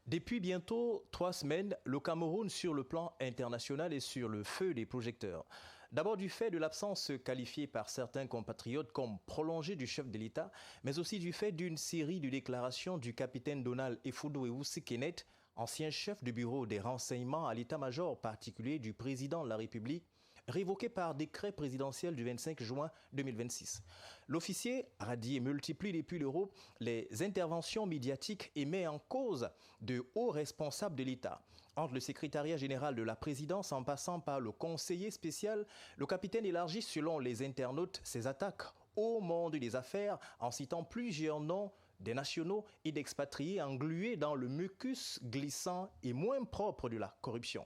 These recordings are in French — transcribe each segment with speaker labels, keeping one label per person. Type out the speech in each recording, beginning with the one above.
Speaker 1: Depuis bientôt 3 semaines, le Cameroun sur le plan international est sur le feu des projecteurs. D'abord du fait de l'absence qualifiée par certains compatriotes comme prolongée du chef de l'État, mais aussi du fait d'une série de déclarations du capitaine Donald Effudu Ewusi Kenneth, ancien chef du bureau des renseignements à l'état-major particulier du président de la République, révoqué par décret présidentiel du 25 juin 2026. L'officier radie et multiplie depuis l'Europe les interventions médiatiques et met en cause de hauts responsables de l'État. Entre le secrétariat général de la présidence en passant par le conseiller spécial, le capitaine élargit selon les internautes ses attaques au monde des affaires en citant plusieurs noms des nationaux et d'expatriés englués dans le mucus glissant et moins propre de la corruption.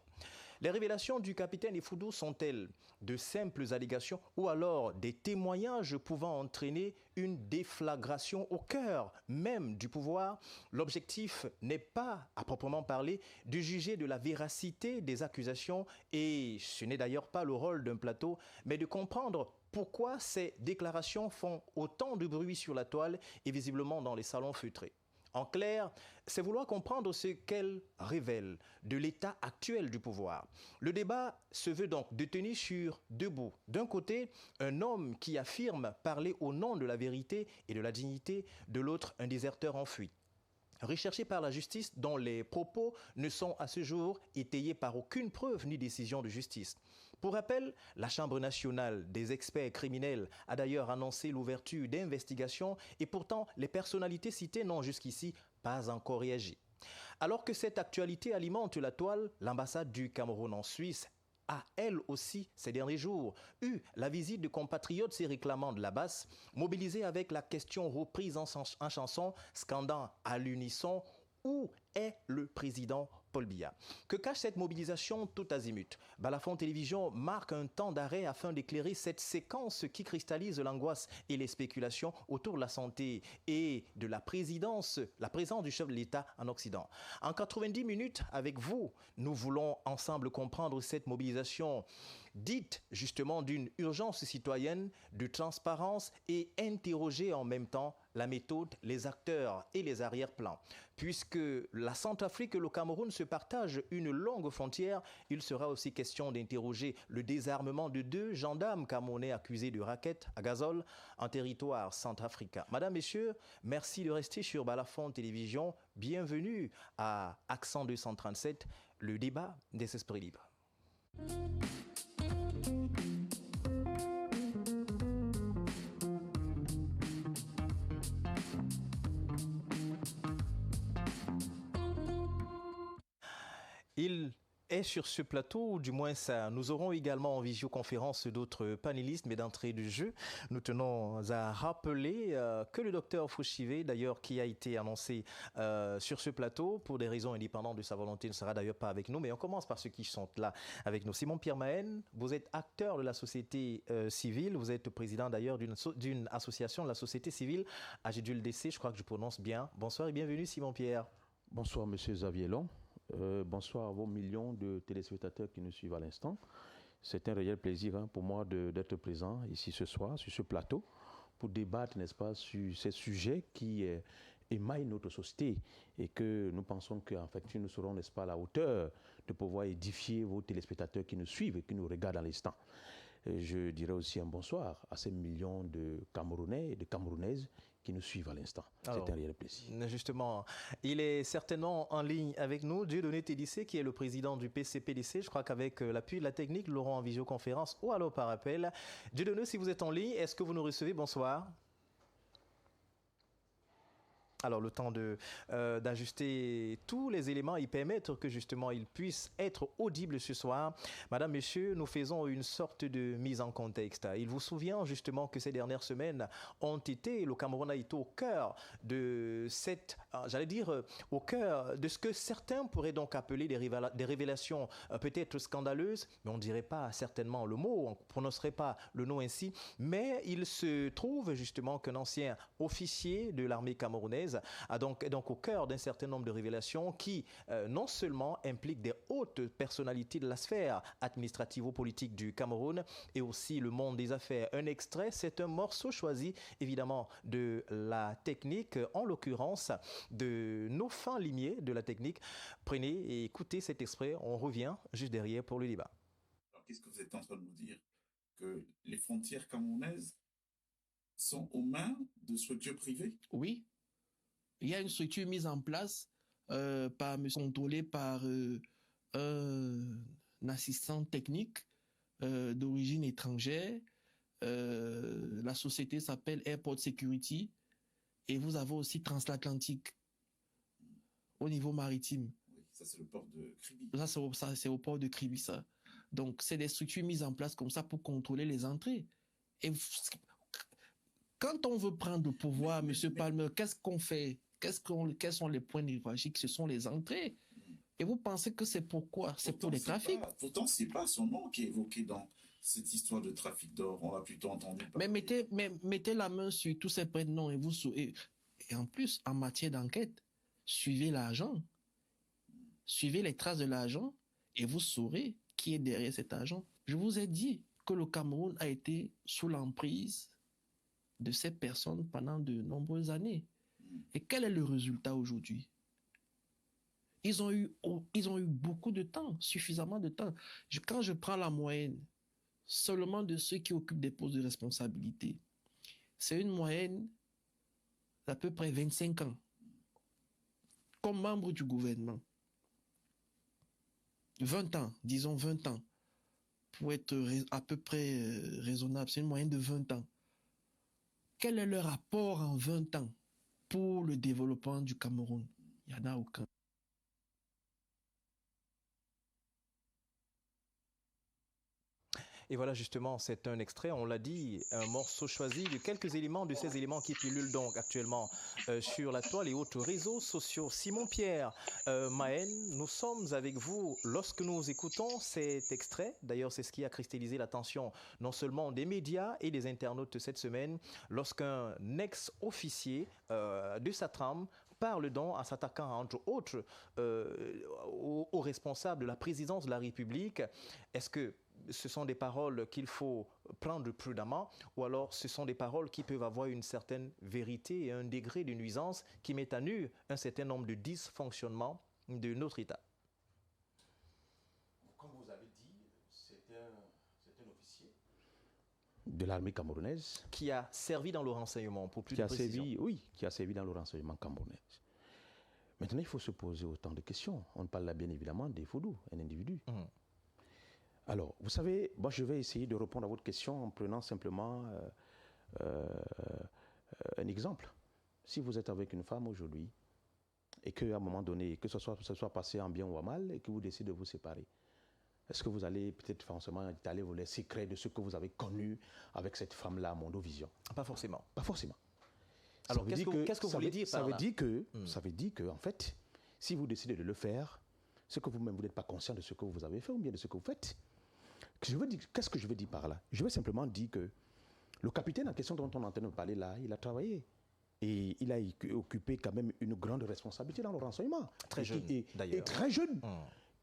Speaker 1: Les révélations du capitaine Effudu sont-elles de simples allégations ou alors des témoignages pouvant entraîner une déflagration au cœur même du pouvoir? L'objectif n'est pas, à proprement parler, de juger de la véracité des accusations et ce n'est d'ailleurs pas le rôle d'un plateau, mais de comprendre pourquoi ces déclarations font autant de bruit sur la toile et visiblement dans les salons feutrés. En clair, c'est vouloir comprendre ce qu'elles révèlent de l'état actuel du pouvoir. Le débat se veut donc détenu sur deux bouts. D'un côté, un homme qui affirme parler au nom de la vérité et de la dignité, de l'autre, un déserteur en fuite, recherché par la justice dont les propos ne sont à ce jour étayés par aucune preuve ni décision de justice. Pour rappel, la Chambre nationale des experts criminels a d'ailleurs annoncé l'ouverture d'investigations et pourtant les personnalités citées n'ont jusqu'ici pas encore réagi. Alors que cette actualité alimente la toile, l'ambassade du Cameroun en Suisse a, elle aussi, ces derniers jours, eu la visite de compatriotes et réclamants de la basse, mobilisés avec la question reprise en chanson, scandant à l'unisson « Où est le président Paul Biya ?» Que cache cette mobilisation tout azimut? Balafon Télévision marque un temps d'arrêt afin d'éclairer cette séquence qui cristallise l'angoisse et les spéculations autour de la santé et de la présence du chef de l'État en Occident. En 90 minutes avec vous, nous voulons ensemble comprendre cette mobilisation dite justement d'une urgence citoyenne, de transparence et interroger en même temps la méthode, les acteurs et les arrière-plans. Puisque la Centrafrique et le Cameroun se partagent une longue frontière, il sera aussi question d'interroger le désarmement de 2 gendarmes camerounais accusés de racket à gazole en territoire centrafricain. Madame, Messieurs, merci de rester sur Balafon Télévision. Bienvenue à Accent 237, le débat des esprits libres. Il est sur ce plateau, ou du moins ça. Nous aurons également en visioconférence d'autres panélistes, mais d'entrée de jeu, nous tenons à rappeler que le docteur Fouchivé, d'ailleurs, qui a été annoncé sur ce plateau, pour des raisons indépendantes de sa volonté, ne sera d'ailleurs pas avec nous, mais on commence par ceux qui sont là avec nous. Simon-Pierre Mahène, vous êtes acteur de la société civile, vous êtes président d'ailleurs d'une association de la société civile, AGDULDC, je crois que je prononce bien. Bonsoir et bienvenue Simon-Pierre.
Speaker 2: Bonsoir Monsieur Xavier-Long. Bonsoir à vos millions de téléspectateurs qui nous suivent à l'instant. C'est un réel plaisir pour moi d'être présent ici ce soir, sur ce plateau, pour débattre, n'est-ce pas, sur ces sujets qui émaillent notre société et que nous pensons qu'en fait, nous serons, n'est-ce pas, à la hauteur de pouvoir édifier vos téléspectateurs qui nous suivent et qui nous regardent à l'instant. Je dirais aussi un bonsoir à ces millions de Camerounais et de Camerounaises qui nous suivent à l'instant. C'est un réel plaisir.
Speaker 1: Justement, il est certainement en ligne avec nous, Dieudonné Tédissé, qui est le président du PCPDC. Je crois qu'avec l'appui de la technique, nous l'aurons en visioconférence ou alors par appel. Dieudonné, si vous êtes en ligne, est-ce que vous nous recevez? Bonsoir. Alors, le temps d'ajuster tous les éléments et permettre que justement ils puissent être audibles ce soir. Madame, Monsieur, nous faisons une sorte de mise en contexte. Il vous souvient justement que ces dernières semaines le Cameroun a été au cœur de au cœur de ce que certains pourraient donc appeler des révélations peut-être scandaleuses, mais on ne dirait pas certainement le mot, on ne prononcerait pas le nom ainsi. Mais il se trouve justement qu'un ancien officier de l'armée camerounaise camerounaise est donc au cœur d'un certain nombre de révélations qui non seulement impliquent des hautes personnalités de la sphère administrativo-politique du Cameroun et aussi le monde des affaires. Un extrait, c'est un morceau choisi évidemment de la technique, en l'occurrence de nos fins limiers de la technique. Prenez et écoutez cet extrait, on revient juste derrière pour le débat.
Speaker 3: Alors, qu'est-ce que vous êtes en train de nous dire? Que les frontières camerounaises sont aux mains de structures privées?
Speaker 4: Oui, il y a une structure mise en place contrôlée par un assistant technique d'origine étrangère. La société s'appelle Airport Security et vous avez aussi Transatlantique au niveau maritime.
Speaker 3: Oui, ça c'est le port de Kribi.
Speaker 4: Ça, c'est au port de Kribi, ça. Donc, c'est des structures mises en place comme ça pour contrôler les entrées. Et quand on veut prendre le pouvoir, M. Palmer, qu'est-ce qu'on fait? Quels sont les points névralgiques? Ce sont les entrées. Et vous pensez que c'est pourquoi? C'est pour les trafics.
Speaker 3: Pourtant, c'est pas son nom qui est évoqué dans cette histoire de trafic d'or. On l'a plutôt entendu parler.
Speaker 4: Mais mettez la main sur tous ces prénoms et en plus, en matière d'enquête, suivez l'argent. Suivez les traces de l'argent et vous saurez qui est derrière cet argent. Je vous ai dit que le Cameroun a été sous l'emprise de ces personnes pendant de nombreuses années. Et quel est le résultat aujourd'hui? Ils ont eu beaucoup de temps, suffisamment de temps. Quand je prends la moyenne seulement de ceux qui occupent des postes de responsabilité, c'est une moyenne d'à peu près 25 ans. Comme membre du gouvernement, 20 ans, disons 20 ans, pour être à peu près raisonnable, c'est une moyenne de 20 ans. Quel est leur apport en 20 ans pour le développement du Cameroun? Il n'y en a aucun.
Speaker 1: Et voilà justement, c'est un extrait, on l'a dit, un morceau choisi de quelques éléments, de ces éléments qui pullulent donc actuellement sur la toile et autres réseaux sociaux. Simon Pierre, Maën, nous sommes avec vous lorsque nous écoutons cet extrait. D'ailleurs, c'est ce qui a cristallisé l'attention non seulement des médias et des internautes cette semaine, lorsqu'un ex-officier de Satram parle donc en s'attaquant entre autres aux responsables de la présidence de la République. Est-ce que ce sont des paroles qu'il faut prendre prudemment ou alors ce sont des paroles qui peuvent avoir une certaine vérité et un degré de nuisance qui met à nu un certain nombre de dysfonctionnements de notre État?
Speaker 2: Comme vous avez dit, c'est un officier de l'armée camerounaise
Speaker 1: qui a servi dans le renseignement pour plus de précision.
Speaker 2: Qui a servi dans le renseignement camerounais. Maintenant, il faut se poser autant de questions. On parle là bien évidemment des Foudou, un individu. Alors, vous savez, moi je vais essayer de répondre à votre question en prenant simplement un exemple. Si vous êtes avec une femme aujourd'hui et qu'à un moment donné, que ce soit passé en bien ou en mal et que vous décidez de vous séparer, est-ce que vous allez peut-être forcément étaler les secrets de ce que vous avez connu avec cette femme-là à Mondovision?
Speaker 1: Pas forcément.
Speaker 2: Pas forcément.
Speaker 1: Alors, qu'est-ce que vous voulez dire par là?
Speaker 2: Ça veut dire que, en fait, si vous décidez de le faire, c'est que vous-même, vous n'êtes pas conscient de ce que vous avez fait ou bien de ce que vous faites. Qu'est-ce que je veux dire par là? Je veux simplement dire que le capitaine en question dont on est en train de parler là, il a travaillé. Et il a occupé quand même une grande responsabilité dans le renseignement.
Speaker 1: Très jeune, d'ailleurs.
Speaker 2: Et très jeune.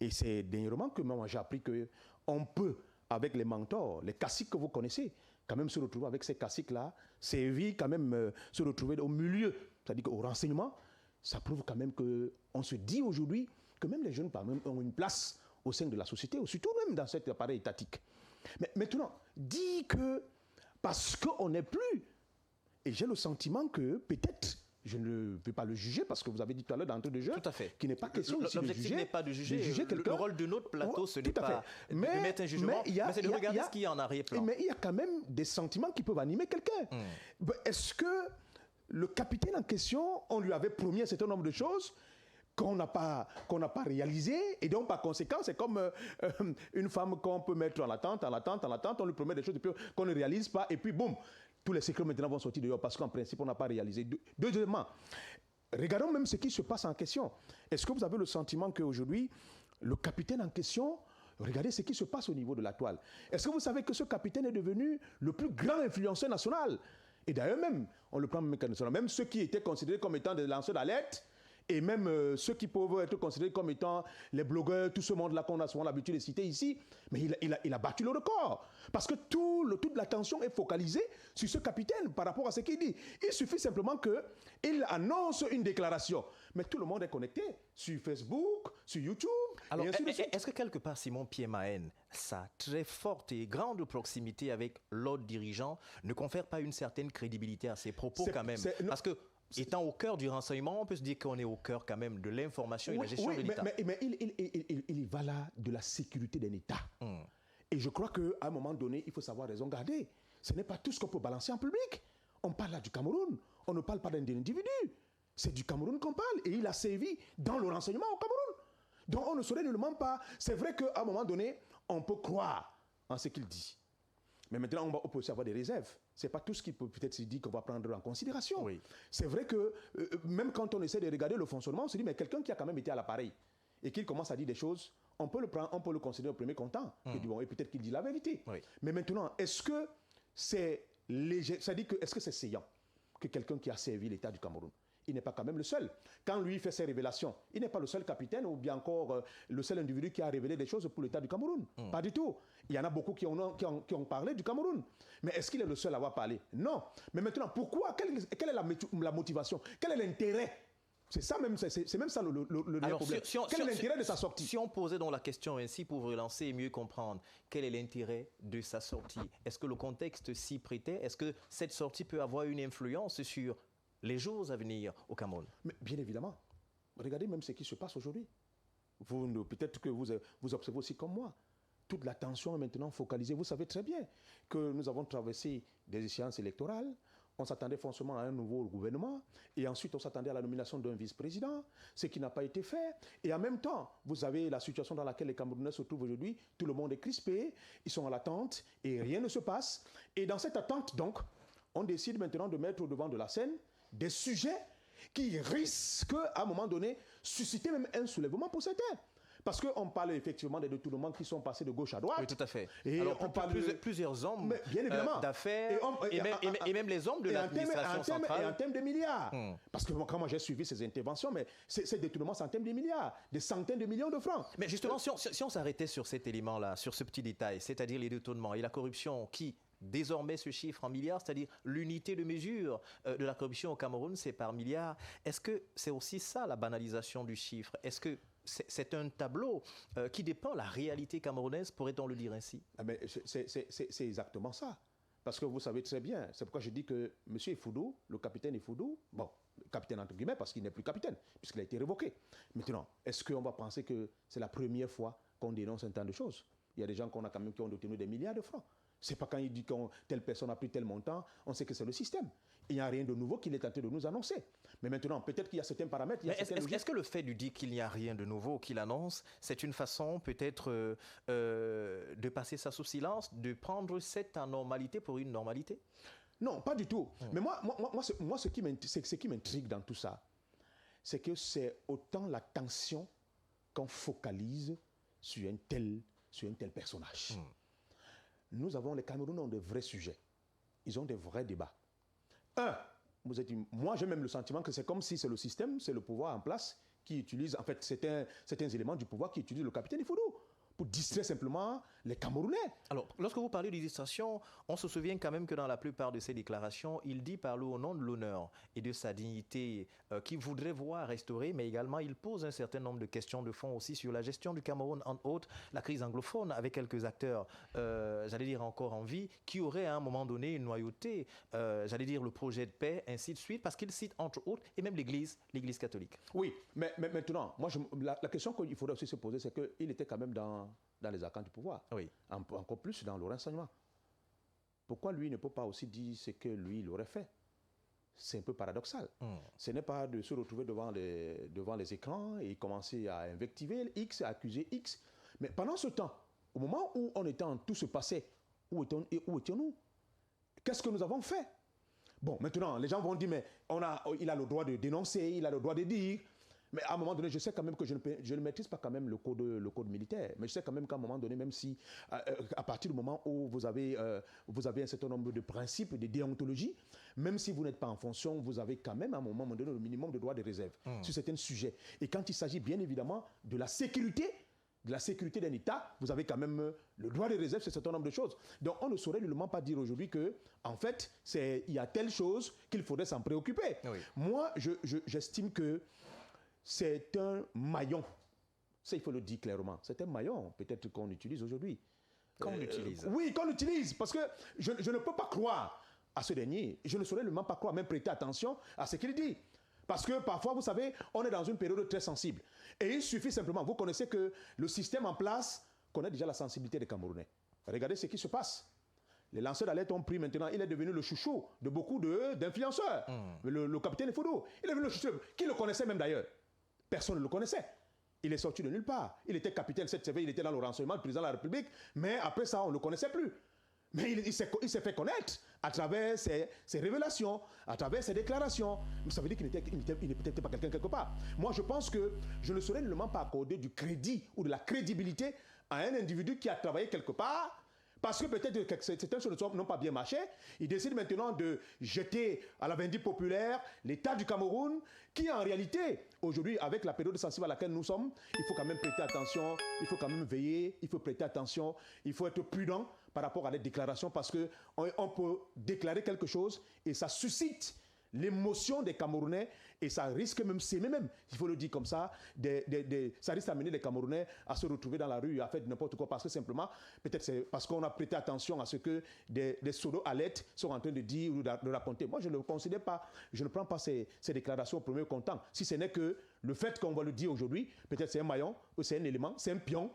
Speaker 2: Et c'est dernièrement que moi j'ai appris qu'on peut, avec les mentors, les caciques que vous connaissez, quand même se retrouver avec ces caciques-là, servir quand même, se retrouver au milieu, c'est-à-dire qu'au renseignement, ça prouve quand même qu'on se dit aujourd'hui que même les jeunes ont une place au sein de la société, ou surtout même dans cet appareil étatique. Mais maintenant, dit que parce qu'on n'est plus, et j'ai le sentiment que peut-être, je ne vais pas le juger, parce que vous avez dit tout à l'heure d'entrée de jeu, qu'il n'est pas question ici de juger.
Speaker 1: L'objectif n'est pas de juger quelqu'un. Le rôle de notre plateau, ce n'est pas de mettre un jugement, mais c'est de regarder ce qu'il y a en arrière-plan.
Speaker 2: Mais il y a quand même des sentiments qui peuvent animer quelqu'un. Est-ce que le capitaine en question, on lui avait promis un certain nombre de choses qu'on n'a pas réalisé, et donc par conséquent, c'est comme une femme qu'on peut mettre en attente, on lui promet des choses qu'on ne réalise pas, et puis boum, tous les secrets maintenant vont sortir dehors parce qu'en principe, on n'a pas réalisé. Deuxièmement, regardons même ce qui se passe en question. Est-ce que vous avez le sentiment qu'aujourd'hui, le capitaine en question, regardez ce qui se passe au niveau de la toile. Est-ce que vous savez que ce capitaine est devenu le plus grand influenceur national? Et d'ailleurs même, on le prend mécaniquement, même ceux qui étaient considérés comme étant des lanceurs d'alerte, et même ceux qui peuvent être considérés comme étant les blogueurs, tout ce monde-là qu'on a souvent l'habitude de citer ici, mais il a battu le record. Parce que toute l'attention est focalisée sur ce capitaine par rapport à ce qu'il dit. Il suffit simplement qu'il annonce une déclaration. Mais tout le monde est connecté sur Facebook, sur YouTube.
Speaker 1: Alors, est-ce que quelque part, Simon Pierre Mahen, sa très forte et grande proximité avec l'autre dirigeant ne confère pas une certaine crédibilité à ses propos quand même? Parce que étant au cœur du renseignement, on peut se dire qu'on est au cœur quand même de l'information et de la gestion de l'État.
Speaker 2: Mais il va là de la sécurité d'un État. Et je crois qu'à un moment donné, il faut savoir raison garder. Ce n'est pas tout ce qu'on peut balancer en public. On parle là du Cameroun. On ne parle pas d'un individu. C'est du Cameroun qu'on parle. Et il a servi dans le renseignement au Cameroun. Donc on ne saurait nullement pas. C'est vrai qu'à un moment donné, on peut croire en ce qu'il dit. Mais maintenant, on peut aussi avoir des réserves. Ce n'est pas tout ce qu'il peut peut-être se dire qu'on va prendre en considération. Oui. C'est vrai que même quand on essaie de regarder le fonctionnement, on se dit, mais quelqu'un qui a quand même été à l'appareil et qu'il commence à dire des choses, on peut le prendre, on peut le considérer au premier content. Et peut-être qu'il dit la vérité. Oui. Mais maintenant, est-ce que c'est léger, c'est-à-dire que est-ce que c'est saillant que quelqu'un qui a servi l'État du Cameroun, il n'est pas quand même le seul. Quand lui fait ses révélations, il n'est pas le seul capitaine ou bien encore le seul individu qui a révélé des choses pour l'État du Cameroun. Pas du tout. Il y en a beaucoup qui ont parlé du Cameroun. Mais est-ce qu'il est le seul à avoir parlé? Non. Mais maintenant, pourquoi? Quelle est la motivation? Quel est l'intérêt? C'est ça même, c'est même ça le problème. Quel est l'intérêt de sa sortie?
Speaker 1: Si on posait donc la question ainsi pour vous relancer et mieux comprendre, quel est l'intérêt de sa sortie? Est-ce que le contexte s'y prêtait? Est-ce que cette sortie peut avoir une influence sur les jours à venir au Cameroun?
Speaker 2: Mais bien évidemment. Regardez même ce qui se passe aujourd'hui. Peut-être que vous observez aussi comme moi. Toute l'attention est maintenant focalisée. Vous savez très bien que nous avons traversé des échéances électorales. On s'attendait forcément à un nouveau gouvernement. Et ensuite, on s'attendait à la nomination d'un vice-président, ce qui n'a pas été fait. Et en même temps, vous avez la situation dans laquelle les Camerounais se trouvent aujourd'hui. Tout le monde est crispé. Ils sont à l'attente et rien ne se passe. Et dans cette attente, donc, on décide maintenant de mettre au devant de la scène des sujets qui risquent, à un moment donné, susciter même un soulèvement pour certains. Parce qu'on parle effectivement des détournements qui sont passés de gauche à droite.
Speaker 1: Oui, tout à fait.
Speaker 2: Et
Speaker 1: alors,
Speaker 2: on parle
Speaker 1: plusieurs hommes d'affaires et même les hommes de l'administration centrale.
Speaker 2: Et en termes de milliards. Parce que quand moi j'ai suivi ces interventions, mais ces détournements, c'est en termes de milliards, des centaines de millions de francs.
Speaker 1: Mais justement, si on s'arrêtait sur cet élément-là, sur ce petit détail, c'est-à-dire les détournements et la corruption qui désormais se chiffre en milliards, c'est-à-dire l'unité de mesure de la corruption au Cameroun, c'est par milliards. Est-ce que c'est aussi ça la banalisation du chiffre? Est-ce que c'est un tableau qui dépeint la réalité camerounaise, pourrait-on le dire ainsi?
Speaker 2: Mais c'est exactement ça. Parce que vous savez très bien, c'est pourquoi je dis que M. Ifoudou, le capitaine Ifoudou, bon, capitaine entre guillemets, parce qu'il n'est plus capitaine, puisqu'il a été révoqué. Maintenant, est-ce qu'on va penser que c'est la première fois qu'on dénonce un tas de choses? Il y a des gens qu'on a quand même qui ont détenu des milliards de francs. C'est pas quand il dit que telle personne a pris tel montant, on sait que c'est le système. Il n'y a rien de nouveau qu'il est tenté de nous annoncer. Mais maintenant, peut-être qu'il y a certains paramètres.
Speaker 1: Est-ce que le fait de dire qu'il n'y a rien de nouveau qu'il annonce, c'est une façon peut-être de passer ça sous silence, de prendre cette anormalité pour une normalité?
Speaker 2: Non, pas du tout. Mais moi ce qui m'intrigue dans tout ça, c'est que c'est autant la tension qu'on focalise sur un tel personnage. Nous avons, les Camerounais ont de vrais sujets. Ils ont des vrais débats. Moi, j'ai même le sentiment que c'est comme si c'est le système, c'est le pouvoir en place qui utilise, en fait, certains éléments du pouvoir qui utilisent le capitaine Ifoudou pour distraire simplement les Camerounais.
Speaker 1: Alors, lorsque vous parlez de distraction, on se souvient quand même que dans la plupart de ces déclarations, il dit parler au nom de l'honneur et de sa dignité qu'il voudrait voir restaurée, mais également il pose un certain nombre de questions de fond aussi sur la gestion du Cameroun, entre autres la crise anglophone, avec quelques acteurs, j'allais dire encore en vie, qui auraient à un moment donné une noyauté, j'allais dire le projet de paix, ainsi de suite, parce qu'il cite entre autres, et même l'Église catholique.
Speaker 2: Oui, mais maintenant, moi, la question qu'il faudrait aussi se poser, c'est qu'il était quand même dans les arcanes du pouvoir. Oui. Encore plus dans le renseignement. Pourquoi lui ne peut pas aussi dire ce que lui, il aurait fait? C'est un peu paradoxal. Ce n'est pas de se retrouver devant les écrans et commencer à invectiver X, à accuser X. Mais pendant ce temps, au moment où tout se passait, où étions-nous? Qu'est-ce que nous avons fait? Bon, maintenant, les gens vont dire, mais il a le droit de dénoncer, il a le droit de dire. Mais à un moment donné, je sais quand même que je ne maîtrise pas quand même le code militaire. Mais je sais quand même qu'à un moment donné, même si à partir du moment où vous avez un certain nombre de principes, de déontologie, même si vous n'êtes pas en fonction, vous avez quand même à un moment donné le minimum de droits de réserve sur certains sujets. Et quand il s'agit bien évidemment de la sécurité d'un État, vous avez quand même le droit de réserve sur un certain nombre de choses. Donc on ne saurait nullement pas dire aujourd'hui que, en fait, il y a telle chose qu'il faudrait s'en préoccuper. Oui. Moi, j'estime que c'est un maillon. Ça, il faut le dire clairement. C'est un maillon, peut-être qu'on utilise aujourd'hui.
Speaker 1: Qu'on utilise.
Speaker 2: Oui, qu'on utilise, parce que je ne peux pas croire à ce dernier. Je ne saurais nullement pas croire, même prêter attention à ce qu'il dit. Parce que parfois, vous savez, on est dans une période très sensible. Et il suffit simplement, vous connaissez que le système en place connaît déjà la sensibilité des Camerounais. Regardez ce qui se passe. Les lanceurs d'alerte ont pris maintenant, il est devenu le chouchou de beaucoup d'influenceurs. Le capitaine Foudou, il est devenu le chouchou. Qui le connaissait même d'ailleurs? Personne ne le connaissait. Il est sorti de nulle part. Il était capitaine 7CV, il était dans le renseignement du président de la République, mais après ça, on ne le connaissait plus. Mais il s'est fait connaître à travers ses révélations, à travers ses déclarations. Mais ça veut dire qu'il n'est peut-être pas quelqu'un quelque part. Moi, je pense que je ne saurais nullement pas accorder du crédit ou de la crédibilité à un individu qui a travaillé quelque part, parce que peut-être que certaines choses n'ont pas bien marché. Il décide maintenant de jeter à la vindicte populaire l'État du Cameroun, qui en réalité, aujourd'hui, avec la période sensible à laquelle nous sommes, il faut quand même prêter attention, il faut quand même veiller, il faut prêter attention, il faut être prudent par rapport à des déclarations, parce qu'on peut déclarer quelque chose et ça suscite l'émotion des Camerounais et ça risque même, il faut le dire comme ça, ça risque d'amener les Camerounais à se retrouver dans la rue, à faire n'importe quoi, parce que simplement, peut-être c'est parce qu'on a prêté attention à ce que des pseudo-alertes sont en train de dire ou de raconter. Moi, je ne considère pas, je ne prends pas ces déclarations au premier comptant, si ce n'est que le fait qu'on va le dire aujourd'hui, peut-être c'est un maillon, ou c'est un élément, c'est un pion,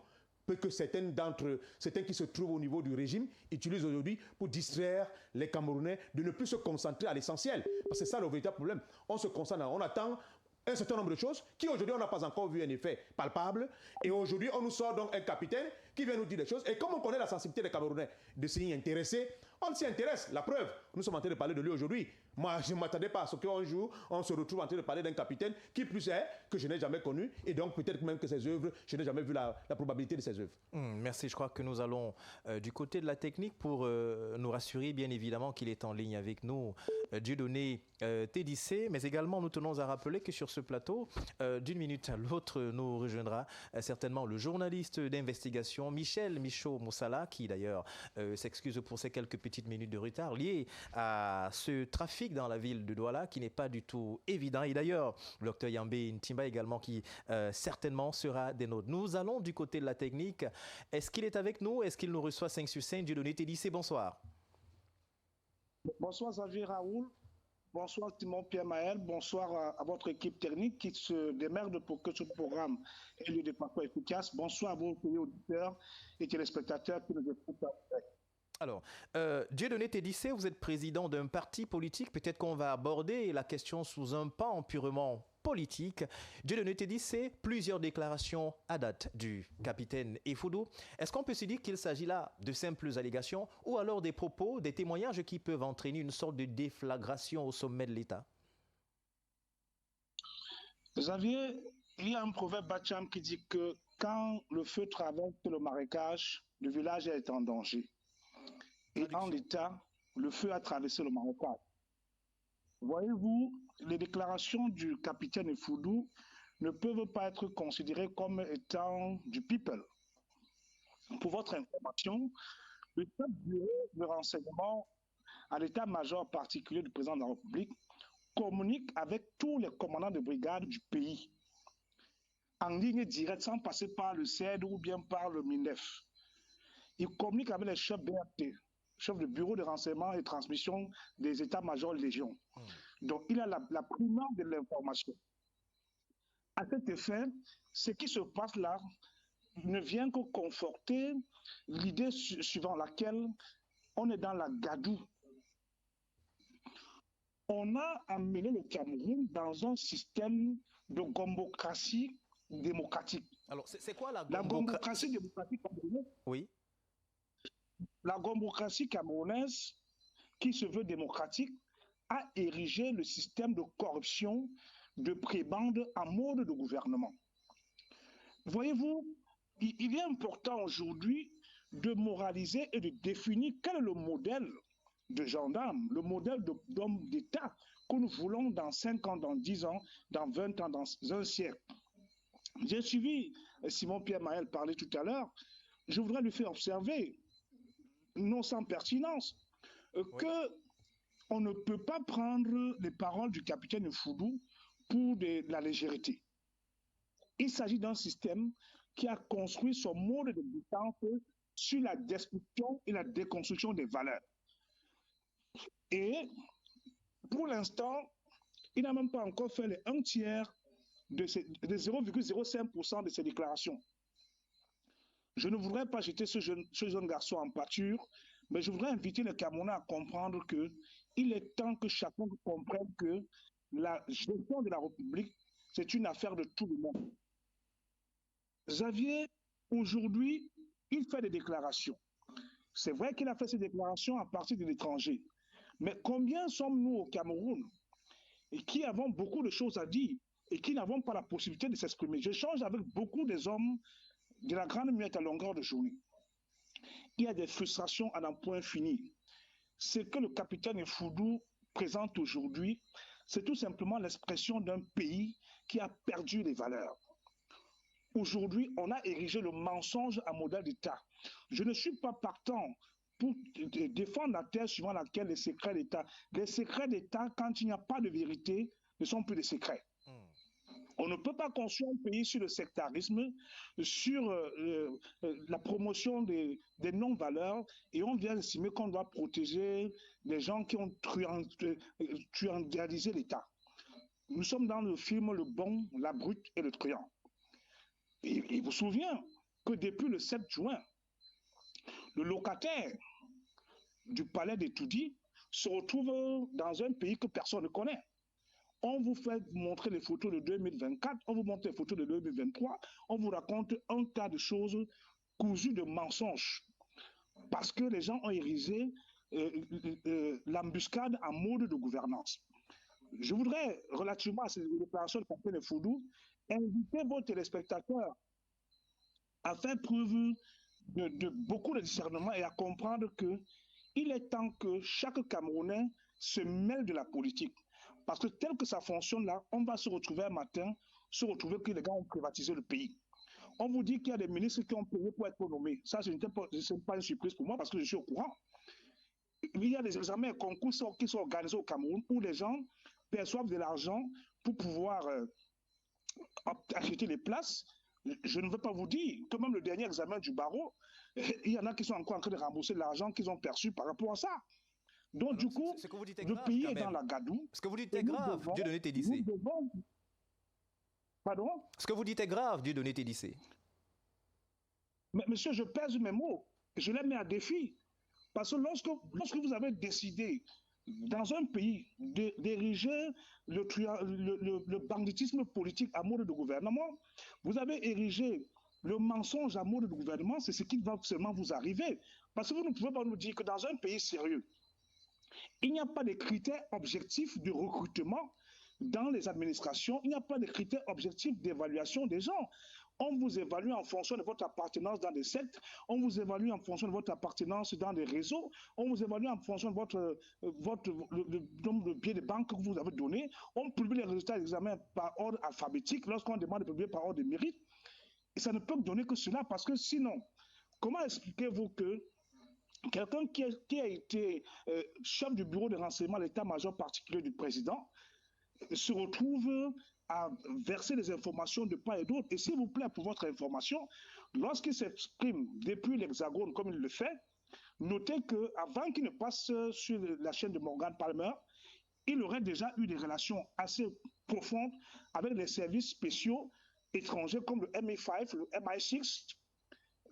Speaker 2: que certains qui se trouvent au niveau du régime utilisent aujourd'hui pour distraire les Camerounais de ne plus se concentrer à l'essentiel. Parce que c'est ça le véritable problème. On se concentre, on attend un certain nombre de choses qui aujourd'hui on n'a pas encore vu un effet palpable. Et aujourd'hui on nous sort donc un capitaine qui vient nous dire des choses. Et comme on connaît la sensibilité des Camerounais de s'y intéresser, on s'y intéresse. La preuve, nous sommes en train de parler de lui aujourd'hui. Moi, je ne m'attendais pas à ce qu'un jour, on se retrouve en train de parler d'un capitaine qui plus est, que je n'ai jamais connu. Et donc, peut-être même que ses œuvres, je n'ai jamais vu la probabilité de ses œuvres.
Speaker 1: Merci. Je crois que nous allons du côté de la technique pour nous rassurer, bien évidemment, qu'il est en ligne avec nous, Dieudonné Tédissé. Mais également, nous tenons à rappeler que sur ce plateau, d'une minute à l'autre, nous rejoindra certainement le journaliste d'investigation Michel Michaud-Moussala, qui d'ailleurs s'excuse pour ces quelques petites minutes de retard liées à ce trafic dans la ville de Douala qui n'est pas du tout évident. Et d'ailleurs, le docteur Yambé Ntimba également qui certainement sera des nôtres. Nous allons du côté de la technique. Est-ce qu'il est avec nous? Est-ce qu'il nous reçoit 5 sur 5? Dieudonné Tédissé, bonsoir.
Speaker 5: Bonsoir Xavier Raoul. Bonsoir Simon Pierre-Maël. Bonsoir à votre équipe technique qui se démerde pour que ce programme ait lieu de façon efficace. Bonsoir à vos auditeurs et téléspectateurs qui nous écoutent.
Speaker 1: Alors, Dieudonné Tédissé, vous êtes président d'un parti politique. Peut-être qu'on va aborder la question sous un pan purement politique. Dieudonné Tédissé, plusieurs déclarations à date du capitaine Foudou. Est-ce qu'on peut se dire qu'il s'agit là de simples allégations ou alors des propos, des témoignages qui peuvent entraîner une sorte de déflagration au sommet de l'État?
Speaker 5: Xavier, il y a un proverbe bacham qui dit que quand le feu traverse le marécage, le village est en danger. Et en l'état, le feu a traversé le marécage. Voyez-vous, les déclarations du capitaine Foudou ne peuvent pas être considérées comme étant du people. Pour votre information, le chef du bureau de renseignement à l'état-major particulier du président de la République communique avec tous les commandants de brigade du pays en ligne directe, sans passer par le CED ou bien par le MINDEF. Il communique avec les chefs BRT, chef de bureau de renseignement et transmission des états-majors légion. Donc, il a la primeur de l'information. À cet effet, ce qui se passe là ne vient que conforter l'idée suivant laquelle on est dans la gadoue. On a amené le Cameroun dans un système de gombocratie démocratique.
Speaker 1: Alors, c'est quoi la
Speaker 5: gombocratie démocratique camerounaise?
Speaker 1: Oui.
Speaker 5: La gombocratie camerounaise, qui se veut démocratique, a érigé le système de corruption de prébendes en mode de gouvernement. Voyez-vous, il est important aujourd'hui de moraliser et de définir quel est le modèle de gendarme, le modèle d'homme d'État que nous voulons dans 5 ans, dans 10 ans, dans 20 ans, dans un siècle. J'ai suivi Simon-Pierre Maël parler tout à l'heure. Je voudrais lui faire observer, non sans pertinence, que on ne peut pas prendre les paroles du capitaine Foudou pour de la légèreté. Il s'agit d'un système qui a construit son mode de défense sur la destruction et la déconstruction des valeurs. Et pour l'instant, il n'a même pas encore fait les 1 tiers de 0,05% de ses déclarations. Je ne voudrais pas jeter ce jeune garçon en pâture, mais je voudrais inviter les Camerounais à comprendre qu'il est temps que chacun comprenne que la gestion de la République, c'est une affaire de tout le monde. Xavier, aujourd'hui, il fait des déclarations. C'est vrai qu'il a fait ces déclarations à partir de l'étranger. Mais combien sommes-nous au Cameroun et qui avons beaucoup de choses à dire et qui n'avons pas la possibilité de s'exprimer? J'échange avec beaucoup des hommes de la grande muette à longueur de journée. Il y a des frustrations à n'en point fini. Ce que le capitaine Foudou présente aujourd'hui, c'est tout simplement l'expression d'un pays qui a perdu les valeurs. Aujourd'hui, on a érigé le mensonge en modèle d'État. Je ne suis pas partant pour défendre la thèse suivant laquelle les secrets d'État, quand il n'y a pas de vérité, ne sont plus des secrets. On ne peut pas construire un pays sur le sectarisme, sur la promotion des non-valeurs, et on vient estimer qu'on doit protéger les gens qui ont truandisé l'État. Nous sommes dans le film Le Bon, la Brute et le Truand. Et il vous souvient que depuis le 7 juin, le locataire du palais d'Etoudi se retrouve dans un pays que personne ne connaît. On vous fait montrer les photos de 2024, on vous montre les photos de 2023, on vous raconte un tas de choses cousues de mensonges. Parce que les gens ont érigé l'embuscade en mode de gouvernance. Je voudrais, relativement à ces déclarations de capitaine Foudou, inviter vos téléspectateurs à faire preuve de beaucoup de discernement et à comprendre qu'il est temps que chaque Camerounais se mêle de la politique. Parce que tel que ça fonctionne là, on va se retrouver un matin, que les gars ont privatisé le pays. On vous dit qu'il y a des ministres qui ont payé pour être nommés. Ça, ce n'est pas une surprise pour moi parce que je suis au courant. Il y a des examens et concours qui sont organisés au Cameroun où les gens perçoivent de l'argent pour pouvoir acheter les places. Je ne veux pas vous dire que même le dernier examen du barreau, il y en a qui sont encore en train de rembourser l'argent qu'ils ont perçu par rapport à ça. Donc, alors, du coup, le pays est dans la gadoue.
Speaker 1: Ce que vous dites est grave, Dieudonné Tédissé.
Speaker 5: Pardon?
Speaker 1: Ce que vous dites est grave, Dieudonné Tédissé.
Speaker 5: Mais monsieur, je pèse mes mots. Je les mets à défi. Parce que lorsque vous avez décidé dans un pays d'ériger le banditisme politique à mode de gouvernement, vous avez érigé le mensonge à mode de gouvernement, c'est ce qui va seulement vous arriver. Parce que vous ne pouvez pas nous dire que dans un pays sérieux, il n'y a pas de critères objectifs de recrutement dans les administrations, il n'y a pas de critères objectifs d'évaluation des gens. On vous évalue en fonction de votre appartenance dans des sectes, on vous évalue en fonction de votre appartenance dans des réseaux, on vous évalue en fonction de le nombre de billets de banque que vous avez donné, on publie les résultats d'examen par ordre alphabétique lorsqu'on demande de publier par ordre de mérite. Et ça ne peut donner que cela parce que sinon, comment expliquez-vous que quelqu'un qui a été chef du bureau de renseignement de l'état-major particulier du président se retrouve à verser des informations de part et d'autre. Et s'il vous plaît, pour votre information, lorsqu'il s'exprime depuis l'Hexagone comme il le fait, notez qu'avant qu'il ne passe sur la chaîne de Morgan Palmer, il aurait déjà eu des relations assez profondes avec les services spéciaux étrangers comme le MI5, le MI6,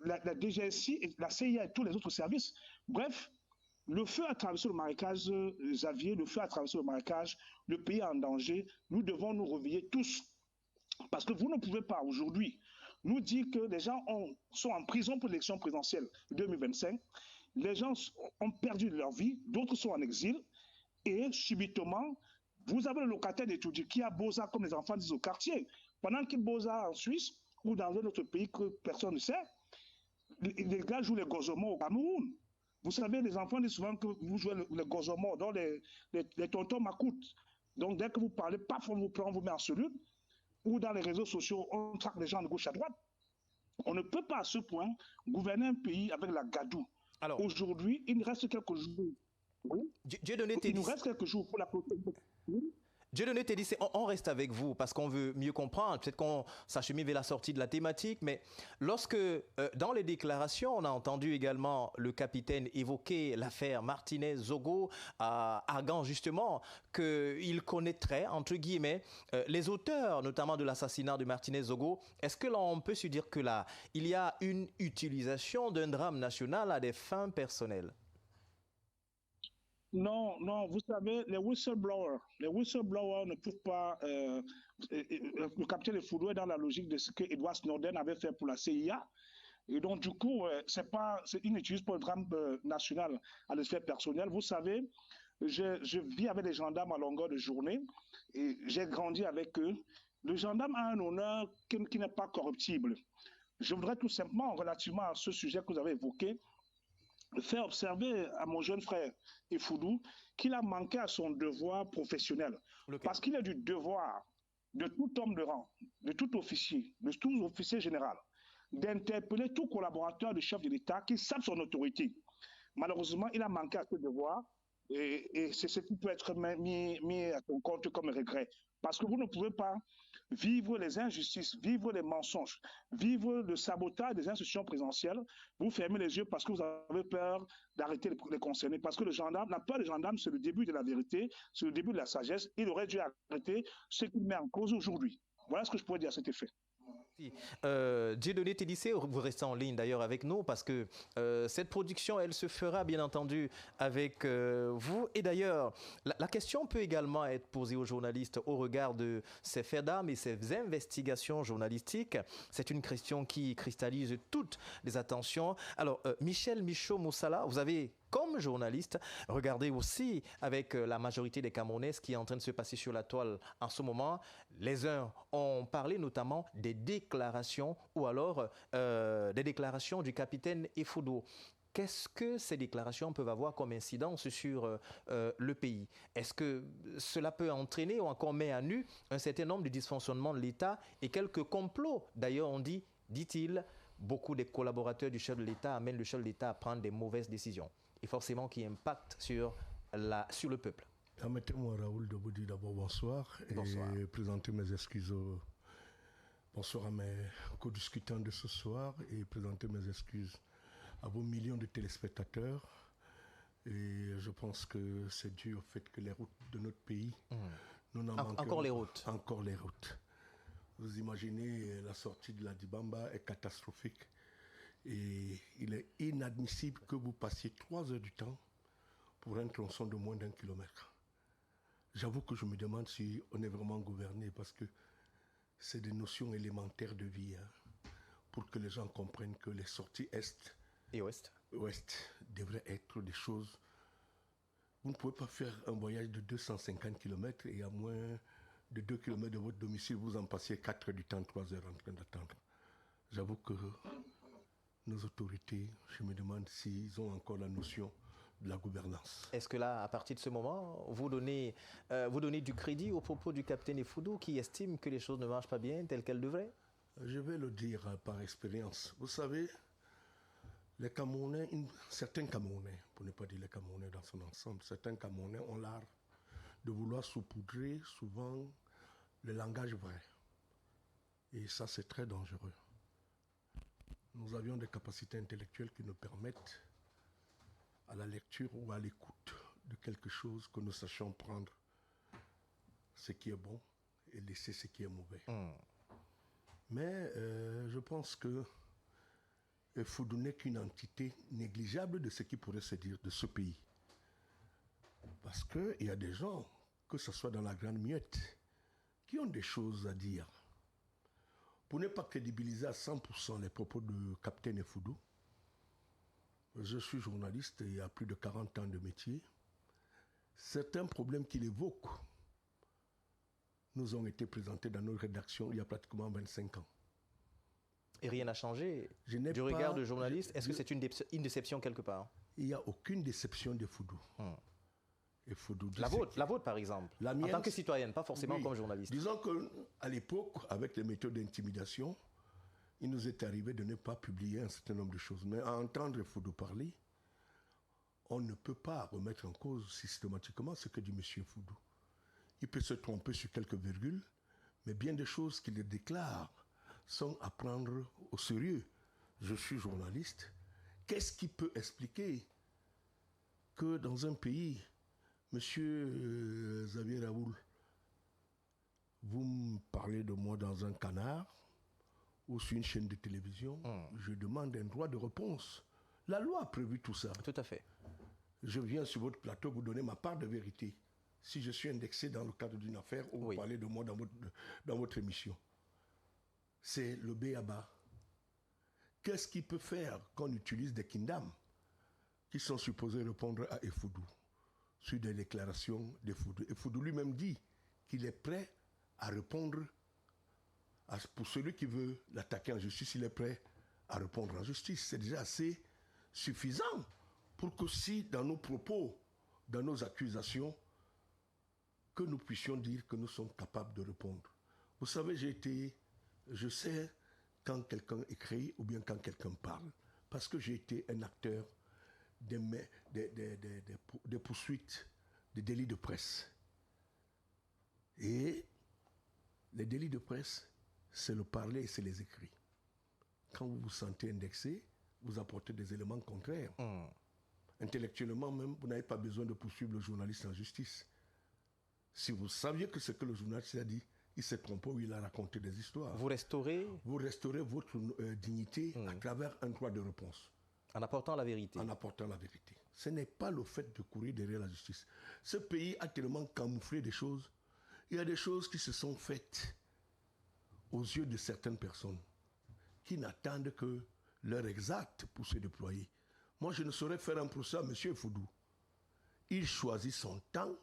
Speaker 5: la DGSI, la CIA et tous les autres services. Bref, le feu a traversé le marécage, Xavier, le feu a traversé le marécage, le pays est en danger, nous devons nous réveiller tous. Parce que vous ne pouvez pas aujourd'hui nous dire que les gens sont en prison pour l'élection présidentielle 2025, les gens ont perdu leur vie, d'autres sont en exil, et subitement, Vous avez le locataire d'étudier qui a Beaux-Arts, comme les enfants disent au quartier. Pendant qu'il Beaux-Arts en Suisse ou dans un autre pays que personne ne sait, les gars jouent les gozomos au Cameroun. Vous savez, les enfants disent souvent que vous jouez les gozomos, donc les tontons m'écoutent. Donc dès que vous parlez, paf, on vous prend, on vous met en cellule. Ou dans les réseaux sociaux, on traque les gens de gauche à droite. On ne peut pas à ce point gouverner un pays avec la gadoue.
Speaker 1: Alors,
Speaker 5: aujourd'hui, il nous reste quelques jours. Oui. Il nous reste quelques jours pour la protection.
Speaker 1: Dieudonné Thédissé, on reste avec vous parce qu'on veut mieux comprendre. Peut-être qu'on s'achemine vers la sortie de la thématique, mais lorsque, dans les déclarations, on a entendu également le capitaine évoquer l'affaire Martinez-Zogo, arguant justement qu'il connaîtrait, entre guillemets, les auteurs, notamment de l'assassinat de Martinez-Zogo. Est-ce que l'on peut se dire que là, il y a une utilisation d'un drame national à des fins personnelles?
Speaker 5: Non, non, vous savez, les whistleblowers ne peuvent pas. Le capitaine Foudou est dans la logique de ce que Edward Snowden avait fait pour la CIA. Et donc, du coup, il n'utilise pas le drame national à des faits personnels. Vous savez, je vis avec des gendarmes à longueur de journée et j'ai grandi avec eux. Le gendarme a un honneur qui n'est pas corruptible. Je voudrais tout simplement, relativement à ce sujet que vous avez évoqué, faire observer à mon jeune frère Ifoudou qu'il a manqué à son devoir professionnel. Okay. Parce qu'il est du devoir de tout homme de rang, de tout officier, de tout officier général, d'interpeller tout collaborateur du chef de l'État qui savent son autorité. Malheureusement, il a manqué à ce devoir et c'est ce qui peut être mis à son compte comme regret. Parce que vous ne pouvez pas vivre les injustices, vivre les mensonges, vivre le sabotage des institutions présidentielles. Vous fermez les yeux parce que vous avez peur d'arrêter les concernés. Parce que la peur des gendarmes, c'est le début de la vérité, c'est le début de la sagesse. Il aurait dû arrêter ce qu'il met en cause aujourd'hui. Voilà ce que je pourrais dire à cet effet.
Speaker 1: Dieudonné Thédissé, vous restez en ligne d'ailleurs avec nous parce que cette production, elle se fera bien entendu avec vous. Et d'ailleurs, la question peut également être posée aux journalistes au regard de ces faits d'armes et ces investigations journalistiques. C'est une question qui cristallise toutes les attentions. Alors, Michel Michaud-Moussala, vous avez, comme journaliste, regardez aussi avec la majorité des Camerounais ce qui est en train de se passer sur la toile en ce moment. Les uns ont parlé notamment des déclarations ou alors des déclarations du capitaine Ifoudou. Qu'est-ce que ces déclarations peuvent avoir comme incidence sur le pays? Est-ce que cela peut entraîner ou encore met à nu un certain nombre de dysfonctionnements de l'État et quelques complots? D'ailleurs, on dit-il, beaucoup des collaborateurs du chef de l'État amènent le chef de l'État à prendre des mauvaises décisions et forcément qui impactent sur le peuple.
Speaker 6: Permettez-moi, Raoul, de vous dire d'abord bonsoir.
Speaker 1: Bonsoir.
Speaker 6: Et présenter mes excuses. Bonsoir à mes co-discutants de ce soir et présenter mes excuses à vos millions de téléspectateurs. Et je pense que c'est dû au fait que les routes de notre pays, nous n'en manquons
Speaker 1: encore les routes.
Speaker 6: Encore les routes. Vous imaginez, la sortie de la Dibamba est catastrophique. Et il est inadmissible que vous passiez 3 heures du temps pour un tronçon de moins d'1 kilomètre. J'avoue que je me demande si on est vraiment gouverné parce que c'est des notions élémentaires de vie pour que les gens comprennent que les sorties est
Speaker 1: et ouest
Speaker 6: devraient être des choses. Vous ne pouvez pas faire un voyage de 250 km et à moins de 2 km de votre domicile, vous en passiez 4 heures du temps, 3 heures en train d'attendre. J'avoue que nos autorités, je me demande s'ils ont encore la notion de la gouvernance.
Speaker 1: Est-ce que là, à partir de ce moment, vous donnez du crédit aux propos du capitaine Ifoudou qui estime que les choses ne marchent pas bien telles qu'elles devraient?
Speaker 6: Je vais le dire par expérience. Vous savez, les Camerounais, certains Camerounais, pour ne pas dire les Camerounais dans son ensemble, certains Camerounais ont l'art de vouloir saupoudrer souvent le langage vrai. Et ça, c'est très dangereux. Nous avions des capacités intellectuelles qui nous permettent, à la lecture ou à l'écoute de quelque chose, que nous sachions prendre ce qui est bon et laisser ce qui est mauvais. Mais je pense que Foudou n'est qu'une entité négligeable de ce qui pourrait se dire de ce pays. Parce qu'il y a des gens, que ce soit dans la grande muette, qui ont des choses à dire. Pour ne pas crédibiliser à 100% les propos de capitaine Foudou, je suis journaliste et il y a plus de 40 ans de métier. Certains problèmes qu'il évoque nous ont été présentés dans nos rédactions il y a pratiquement 25 ans.
Speaker 1: Et rien n'a changé
Speaker 6: Je n'ai
Speaker 1: du
Speaker 6: pas-
Speaker 1: regard de journaliste. Est-ce que
Speaker 6: je-
Speaker 1: c'est une déception quelque part?
Speaker 6: Il n'y a aucune déception de Foudou. Et Foudou dit
Speaker 1: La
Speaker 6: ce
Speaker 1: vôtre par exemple,
Speaker 6: La
Speaker 1: en
Speaker 6: mienne,
Speaker 1: tant que citoyenne, pas forcément
Speaker 6: Oui.
Speaker 1: comme journaliste.
Speaker 6: Disons qu'à l'époque, avec les méthodes d'intimidation, il nous est arrivé de ne pas publier un certain nombre de choses. Mais à entendre Foudou parler, on ne peut pas remettre en cause systématiquement ce que dit M. Foudou. Il peut se tromper sur quelques virgules, mais bien des choses qu'il déclare sont à prendre au sérieux. Je suis journaliste. Qu'est-ce qui peut expliquer que dans un pays, M. Xavier Raoul, vous me parlez de moi dans un canard ou sur une chaîne de télévision, je demande un droit de réponse. La loi a prévu tout ça.
Speaker 1: Tout à fait.
Speaker 6: Je viens sur votre plateau vous donner ma part de vérité. Si je suis indexé dans le cadre d'une affaire ou
Speaker 1: Oui.
Speaker 6: vous parlez de moi dans votre émission. C'est le b.a.-ba. Qu'est-ce qui peut faire qu'on utilise des kingdoms qui sont supposés répondre à Effoudou sur des déclarations d'Effoudou? Effoudou lui-même dit qu'il est prêt à répondre pour celui qui veut l'attaquer en justice, il est prêt à répondre en justice. C'est déjà assez suffisant pour que si dans nos propos, dans nos accusations, que nous puissions dire que nous sommes capables de répondre. Vous savez, je sais quand quelqu'un écrit ou bien quand quelqu'un parle, parce que j'ai été un acteur des poursuites, des délits de presse. Et les délits de presse, c'est le parler et c'est les écrits. Quand vous vous sentez indexé, vous apportez des éléments contraires. Intellectuellement même, vous n'avez pas besoin de poursuivre le journaliste en justice. Si vous saviez que ce que le journaliste a dit, il s'est trompé ou il a raconté des histoires.
Speaker 1: Vous restaurez
Speaker 6: Vous restaurez votre dignité à travers un droit de réponse.
Speaker 1: en apportant la vérité.
Speaker 6: En apportant la vérité. Ce n'est pas le fait de courir derrière la justice. Ce pays a tellement camouflé des choses. Il y a des choses qui se sont faites aux yeux de certaines personnes qui n'attendent que l'heure exacte pour se déployer. Moi, je ne saurais faire un procès à M. Foudou. Il choisit son temps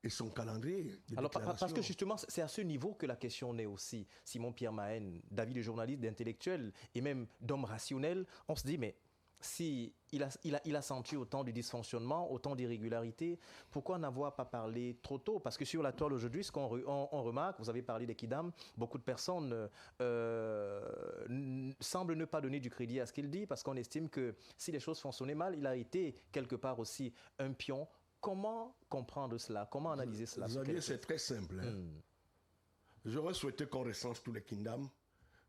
Speaker 6: et son calendrier de
Speaker 1: Alors, parce
Speaker 6: déclaration.
Speaker 1: que justement, c'est à ce niveau que la question naît aussi. Simon-Pierre Mahène, David le journaliste, d'intellectuel et même d'homme rationnel, on se dit, mais si il a senti autant de dysfonctionnement, autant d'irrégularités, pourquoi n'avoir pas parlé trop tôt? Parce que sur la toile aujourd'hui, ce qu'on remarque, vous avez parlé des kidams, beaucoup de personnes semblent ne pas donner du crédit à ce qu'il dit, parce qu'on estime que si les choses fonctionnaient mal, il a été quelque part aussi un pion. Comment comprendre cela? Comment analyser cela?
Speaker 6: Xavier, c'est très simple. J'aurais souhaité qu'on recense tous les kingdoms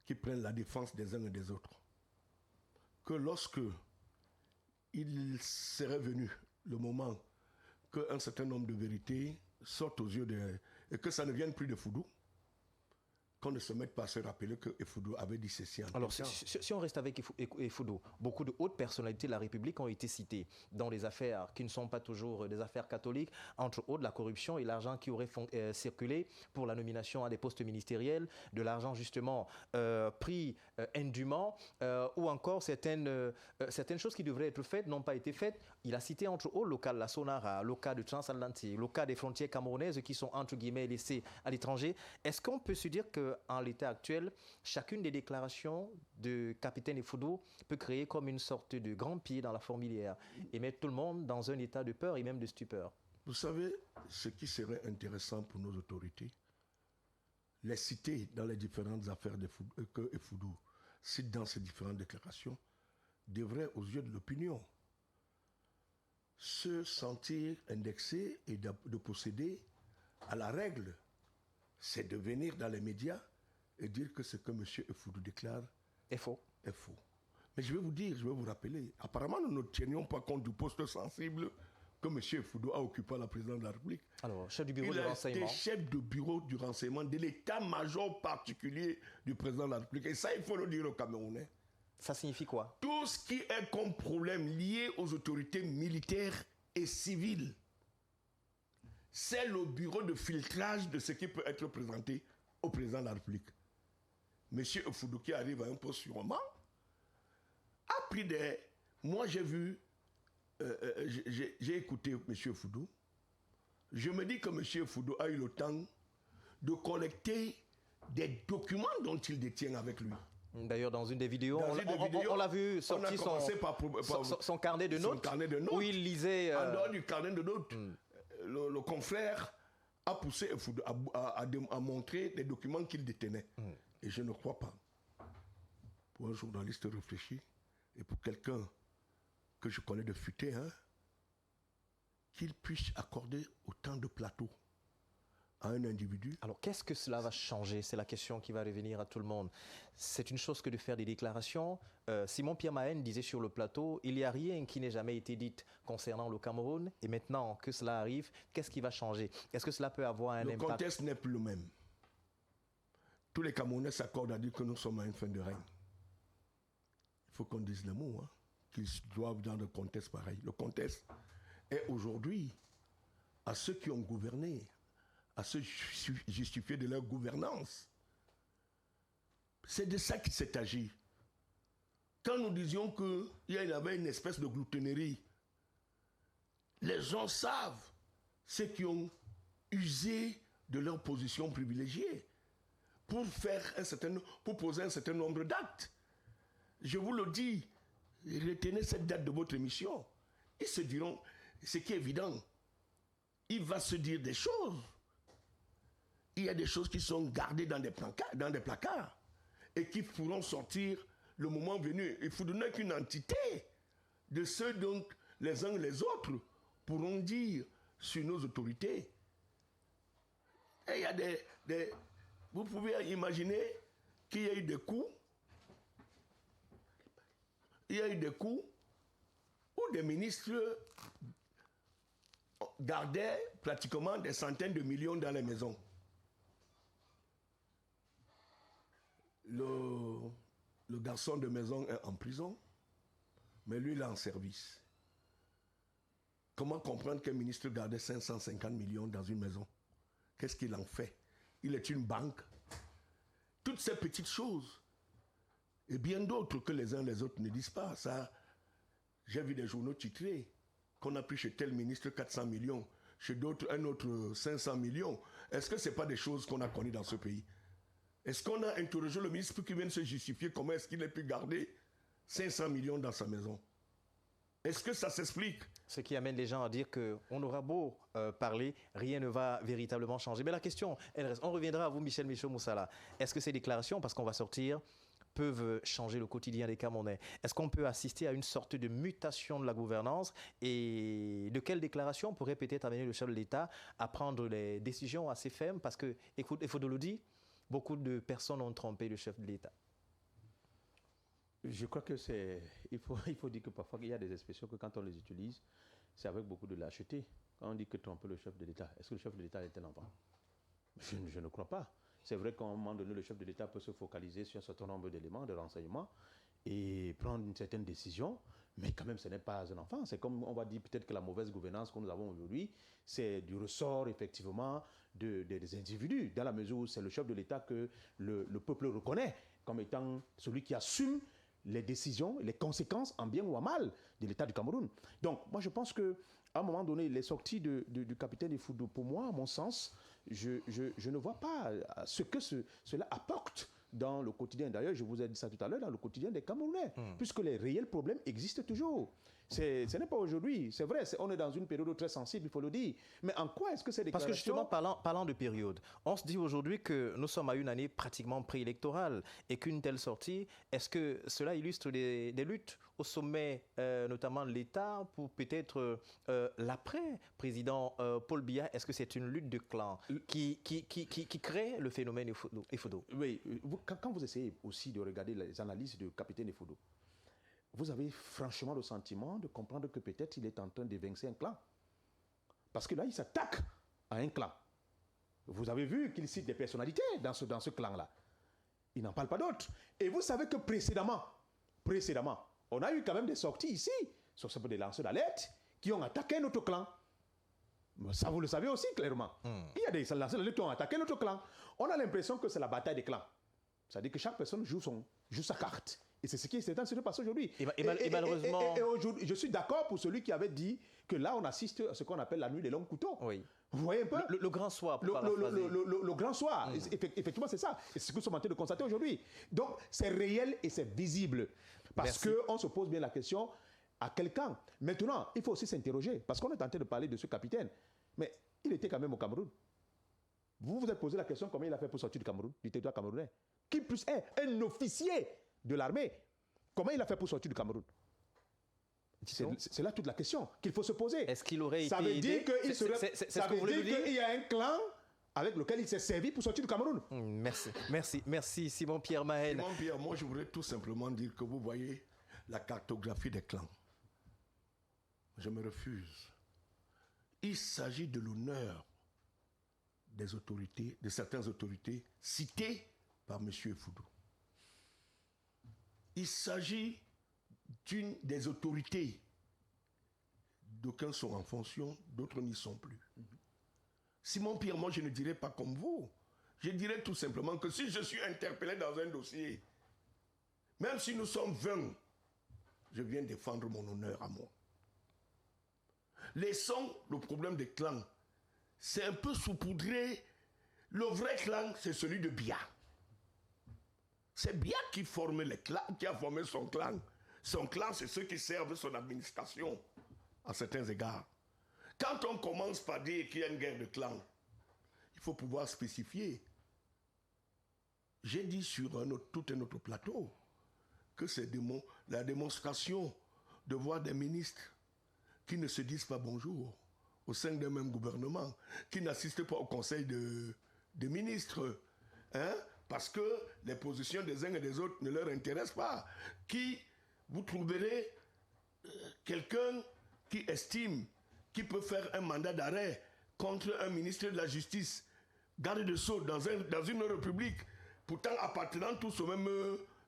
Speaker 6: qui prennent la défense des uns et des autres. Que lorsque il serait venu le moment qu'un certain nombre de vérités sortent aux yeux et que ça ne vienne plus de Foudou, qu'on ne se mette pas à se rappeler que Effoudou avait dit ceci en
Speaker 1: Alors,
Speaker 6: tel temps.
Speaker 1: si on reste avec Effoudou, beaucoup de hautes personnalités de la République ont été citées dans des affaires qui ne sont pas toujours des affaires catholiques, entre autres la corruption et l'argent qui aurait circulé pour la nomination à des postes ministériels, de l'argent justement pris indûment, ou encore certaines choses qui devraient être faites n'ont pas été faites. Il a cité entre autres le cas de la Sonara, le cas du Transatlantique, le cas des frontières camerounaises qui sont entre guillemets laissées à l'étranger. Est-ce qu'on peut se dire qu'en l'état actuel, chacune des déclarations de capitaine Effoudou peut créer comme une sorte de grand pied dans la fourmilière et mettre tout le monde dans un état de peur et même de stupeur?
Speaker 6: Vous savez, ce qui serait intéressant pour nos autorités, les citer dans les différentes affaires que Effoudou cite dans ses différentes déclarations, devrait, aux yeux de l'opinion, se sentir indexé et de posséder à la règle. C'est de venir dans les médias et dire que ce que M. Effoudou déclare
Speaker 1: est faux.
Speaker 6: Est faux. Mais je vais vous dire, je vais vous rappeler, apparemment nous ne tenions pas compte du poste sensible que M. Effoudou a occupé à la présidence de la République.
Speaker 1: Alors, chef du bureau
Speaker 6: Il
Speaker 1: de
Speaker 6: a
Speaker 1: renseignement.
Speaker 6: été chef de bureau du renseignement de l'état-major particulier du président de la République. Et ça, il faut le dire aux Camerounais.
Speaker 1: Ça signifie quoi?
Speaker 6: Tout ce qui est comme problème lié aux autorités militaires et civiles, c'est le bureau de filtrage de ce qui peut être présenté au président de la République. Monsieur Effoudou qui arrive à un poste sûrement a pris des... Moi j'ai vu, j'ai écouté monsieur Effoudou. Je me dis que monsieur Effoudou a eu le temps de collecter des documents dont il détient avec lui.
Speaker 1: D'ailleurs, dans une des vidéos, on l'a vu sortir son carnet de notes, où il lisait...
Speaker 6: En dehors du carnet de notes, le confrère a poussé à montrer les documents qu'il détenait. Et je ne crois pas, pour un journaliste réfléchi, et pour quelqu'un que je connais de futé, qu'il puisse accorder autant de plateaux à un individu.
Speaker 1: Alors, qu'est-ce que cela va changer? C'est la question qui va revenir à tout le monde. C'est une chose que de faire des déclarations. Simon Pierre Mahen disait sur le plateau, il n'y a rien qui n'ait jamais été dit concernant le Cameroun. Et maintenant que cela arrive, qu'est-ce qui va changer? Est-ce que cela peut avoir un impact?
Speaker 6: Le contexte n'est plus le même. Tous les Camerounais s'accordent à dire que nous sommes à une fin de règne. Il faut qu'on dise le mot, qu'ils doivent dans le contexte pareil. Le contexte est aujourd'hui à ceux qui ont gouverné, à se justifier de leur gouvernance. C'est de ça qu'il s'est agi. Quand nous disions qu'il y avait une espèce de gloutonnerie, les gens savent, ceux qui ont usé de leur position privilégiée pour poser un certain nombre d'actes. Je vous le dis, retenez cette date de votre émission. Ils se diront, ce qui est évident, il va se dire des choses. Il y a des choses qui sont gardées dans des placards et qui pourront sortir le moment venu. Il faut donner qu'une entité de ceux dont les uns et les autres pourront dire sur nos autorités. Et il y a vous pouvez imaginer qu'il y a eu des coups. Il y a eu des coups où des ministres gardaient pratiquement des centaines de millions dans les maisons. Le garçon de maison est en prison, mais lui, il est en service. Comment comprendre qu'un ministre gardait 550 millions dans une maison? Qu'est-ce qu'il en fait? Il est une banque. Toutes ces petites choses. Et bien d'autres que les uns les autres ne disent pas. Ça, j'ai vu des journaux titrés qu'on a pris chez tel ministre 400 millions, chez d'autres un autre 500 millions. Est-ce que ce n'est pas des choses qu'on a connues dans ce pays? Est-ce qu'on a interrogé le ministre pour qu'il vienne se justifier comment est-ce qu'il a pu garder 500 millions dans sa maison? Est-ce que ça s'explique?
Speaker 1: Ce qui amène les gens à dire qu'on aura beau parler, rien ne va véritablement changer. Mais la question, elle reste. On reviendra à vous, Michel Michaud-Moussala. Est-ce que ces déclarations, parce qu'on va sortir, peuvent changer le quotidien des Camerounais? Est-ce qu'on peut assister à une sorte de mutation de la gouvernance? Et de quelles déclarations pourrait peut-être amener le chef de l'État à prendre les décisions assez fermes? Parce que, écoute, il faut de le dire, beaucoup de personnes ont trompé le chef de l'État.
Speaker 2: Je crois que il faut dire que parfois il y a des expressions que quand on les utilise, c'est avec beaucoup de lâcheté. Quand on dit que tromper le chef de l'État, est-ce que le chef de l'État est un enfant? Je ne crois pas. C'est vrai qu'à un moment donné, le chef de l'État peut se focaliser sur un certain nombre d'éléments, de renseignements, et prendre une certaine décision, mais quand même, ce n'est pas un enfant. C'est comme on va dire peut-être que la mauvaise gouvernance que nous avons aujourd'hui, c'est du ressort, effectivement, des individus, dans la mesure où c'est le chef de l'État que le peuple reconnaît comme étant celui qui assume les décisions, les conséquences, en bien ou en mal, de l'État du Cameroun. Donc, moi, je pense qu'à un moment donné, les sorties du capitaine Effudu, pour moi, à mon sens, je ne vois pas ce que cela apporte dans le quotidien. D'ailleurs, je vous ai dit ça tout à l'heure, dans le quotidien des Camerounais, puisque les réels problèmes existent toujours. Ce n'est pas aujourd'hui, c'est vrai, on est dans une période très sensible, il faut le dire. Mais en quoi est-ce que ces déclarations...
Speaker 1: Parce que justement, parlant de période, on se dit aujourd'hui que nous sommes à une année pratiquement préélectorale et qu'une telle sortie, est-ce que cela illustre des luttes au sommet, notamment de l'État, pour peut-être l'après-président Paul Biya? Est-ce que c'est une lutte de clans qui crée le phénomène Effudu?
Speaker 2: Oui, quand vous essayez aussi de regarder les analyses du capitaine Effudu, vous avez franchement le sentiment de comprendre que peut-être il est en train d'évincer un clan. Parce que là, il s'attaque à un clan. Vous avez vu qu'il cite des personnalités dans ce clan-là. Il n'en parle pas d'autres. Et vous savez que précédemment, on a eu quand même des sorties ici, sur des lanceurs d'alerte, qui ont attaqué notre clan. Ça, vous le savez aussi clairement. Il y a des lanceurs d'alerte qui ont attaqué notre clan. On a l'impression que c'est la bataille des clans. C'est-à-dire que chaque personne joue sa carte. Et c'est ce qui est en train de se passer aujourd'hui.
Speaker 1: Et malheureusement...
Speaker 2: Et aujourd'hui, je suis d'accord pour celui qui avait dit que là, on assiste à ce qu'on appelle la nuit des longs couteaux.
Speaker 1: Oui.
Speaker 2: Vous voyez un peu
Speaker 1: le grand soir, pour
Speaker 2: le grand soir, effectivement, c'est ça. Et c'est ce que nous sommes en train de constater aujourd'hui. Donc, c'est réel et c'est visible. Parce qu'on se pose bien la question, à quel camp? Maintenant, il faut aussi s'interroger, parce qu'on est en train de parler de ce capitaine. Mais il était quand même au Cameroun. Vous vous êtes posé la question, comment il a fait pour sortir du Cameroun, du territoire camerounais? Qui plus est un officier de l'armée. Comment il a fait pour sortir du Cameroun? C'est là toute la question qu'il faut se poser.
Speaker 1: Est-ce qu'il aurait
Speaker 2: ça
Speaker 1: été
Speaker 2: veut dire
Speaker 1: aidé?
Speaker 2: Ça veut dire qu'il y a un clan avec lequel il s'est servi pour sortir du Cameroun.
Speaker 1: Merci Simon-Pierre Mahène.
Speaker 6: Simon-Pierre, moi je voudrais tout simplement dire que vous voyez la cartographie des clans. Je me refuse. Il s'agit de l'honneur des autorités, de certaines autorités citées par M. Foudou. Il s'agit d'une des autorités. D'aucuns sont en fonction, d'autres n'y sont plus. Simon-Pierre, moi je ne dirais pas comme vous. Je dirais tout simplement que si je suis interpellé dans un dossier, même si nous sommes 20, je viens défendre mon honneur à moi. Laissons le problème des clans. C'est un peu saupoudré. Le vrai clan, c'est celui de Bia. C'est Bia qui formait les clans, qui a formé son clan. Son clan, c'est ceux qui servent son administration, à certains égards. Quand on commence par dire qu'il y a une guerre de clans, il faut pouvoir spécifier. J'ai dit sur tout un autre plateau que c'est la démonstration de voir des ministres qui ne se disent pas bonjour au sein d'un même gouvernement, qui n'assistent pas au conseil des ministres, hein, parce que les positions des uns et des autres ne leur intéressent pas. Vous trouverez quelqu'un qui estime qu'il peut faire un mandat d'arrêt contre un ministre de la Justice, garde de Sceaux dans une république, pourtant appartenant tous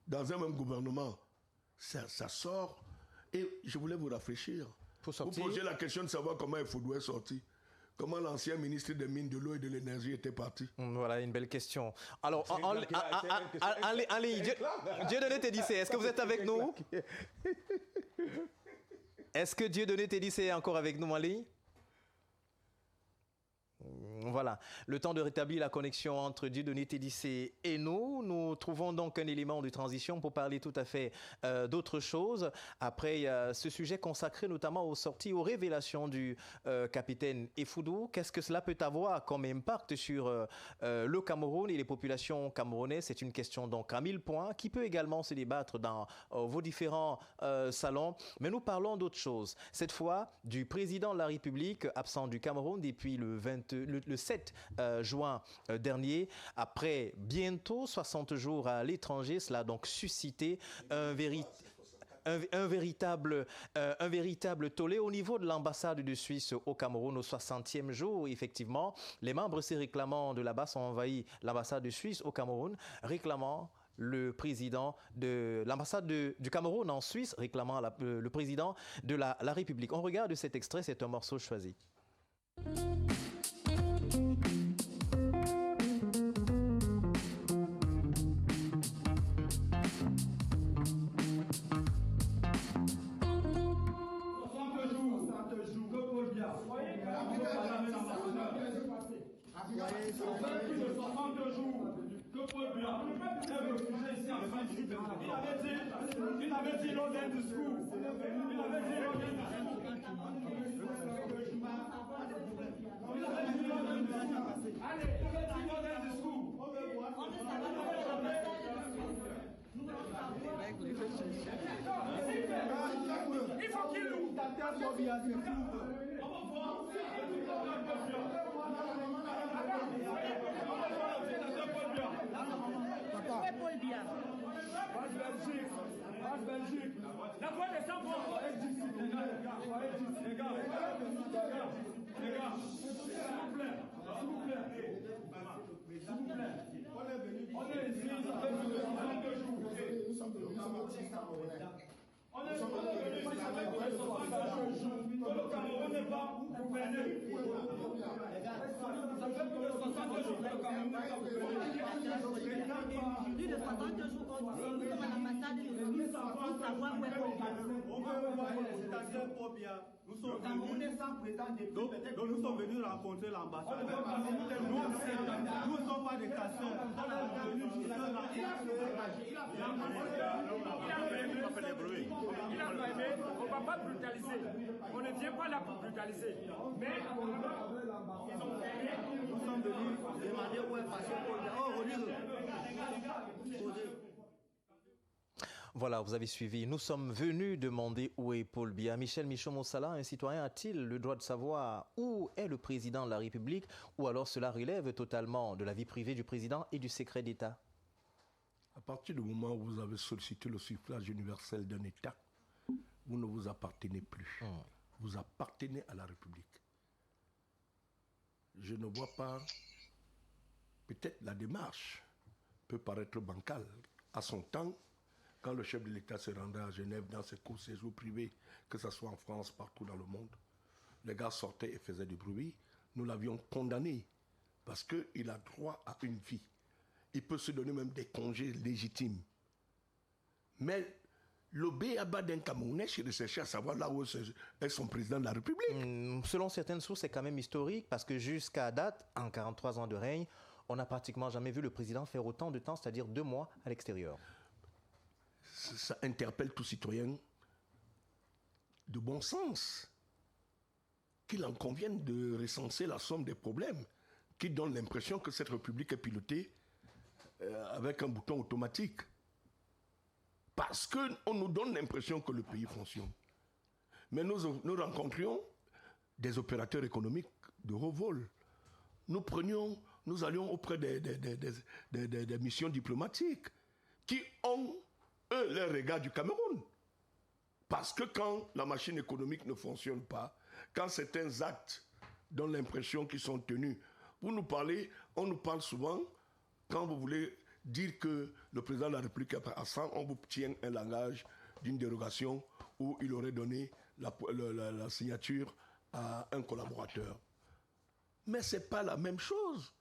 Speaker 6: dans un même gouvernement. Ça sort. Et je voulais vous rafraîchir. Vous posez la question de savoir comment il faut est sorti. Comment l'ancien ministre des Mines, de l'Eau et de l'Énergie était parti?
Speaker 1: Voilà une belle question. Alors, en ligne, Dieudonné Tédissé, est-ce que vous êtes avec nous? Est-ce que Dieudonné Tédissé est encore avec nous en ligne? Voilà, le temps de rétablir la connexion entre Dieudonné Tédissé et nous trouvons donc un élément de transition pour parler tout à fait d'autre chose. Après ce sujet consacré notamment aux sorties, aux révélations du capitaine Effoudou, qu'est-ce que cela peut avoir comme impact sur le Cameroun et les populations camerounaises? C'est une question donc à 1000 points qui peut également se débattre dans vos différents salons. Mais nous parlons d'autre chose. Cette fois, du président de la République absent du Cameroun depuis le 7 juin dernier, après bientôt 60 jours à l'étranger. Cela a donc suscité un véritable tollé au niveau de l'ambassade de Suisse au Cameroun au 60e jour. Effectivement, les membres se réclamant de là-bas ont envahi l'ambassade de Suisse au Cameroun, réclamant le président de l'ambassade du Cameroun en Suisse, réclamant le président de la République. On regarde cet extrait, c'est un morceau choisi.
Speaker 7: Il avait dit lors d'un discours. Il faut qu'il nous Paul Biya. Belgique. La voix des sans-voix. Les gars, s'il vous plaît. On est ici, ça fait 62 jours. Nous sommes venus ici, ça fait 62 jours. Le Cameroun n'est pas gouverné. Ça fait plus de 62 jours que le Cameroun n'est pas gouverné.
Speaker 8: Plus de 62 jours qu'on dit, nous sommes à l'ambassade de Suisse.
Speaker 7: savoir où est Paul Biya. On veut voir l'excitation Paul Biya. Nous sommes venus rencontrer l'ambassadeur. Nous ne sommes pas des casseurs.
Speaker 8: Il a parlé, on ne va pas brutaliser. On ne vient pas là pour brutaliser. Mais
Speaker 7: nous sommes venus demander où est passé Paul Biya. Oh,
Speaker 1: Voilà, vous avez suivi. Nous sommes venus demander où est Paul Biya. Michel Michon-Mossala, un citoyen a-t-il le droit de savoir où est le président de la République ou alors cela relève totalement de la vie privée du président et du secret d'État?
Speaker 6: À partir du moment où vous avez sollicité le suffrage universel d'un État, vous ne vous appartenez plus. Vous appartenez à la République. Je ne vois pas, peut-être la démarche peut paraître bancale. À son temps, quand le chef de l'État se rendait à Genève dans ses courts séjours privés, que ce soit en France, partout dans le monde, les gars sortaient et faisaient du bruit. Nous l'avions condamné parce qu'il a droit à une vie. Il peut se donner même des congés légitimes. Mais le béaba d'un Camerounais, je cherchais à savoir là où est son président de la République.
Speaker 1: Selon certaines sources, c'est quand même historique parce que jusqu'à date, en 43 ans de règne, on n'a pratiquement jamais vu le président faire autant de temps, c'est-à-dire 2 mois à l'extérieur.
Speaker 6: Ça interpelle tout citoyen de bon sens qu'il en convienne de recenser la somme des problèmes qui donnent l'impression que cette République est pilotée avec un bouton automatique. Parce qu'on nous donne l'impression que le pays fonctionne. Mais nous rencontrions des opérateurs économiques de haut vol. Nous allions auprès des missions diplomatiques qui ont, eux, leur regard du Cameroun. Parce que quand la machine économique ne fonctionne pas, quand certains actes donnent l'impression qu'ils sont tenus, vous nous parlez, on nous parle souvent, quand vous voulez dire que le président de la République est à 100, on vous tient un langage d'une dérogation où il aurait donné la signature à un collaborateur. Mais ce n'est pas la même chose.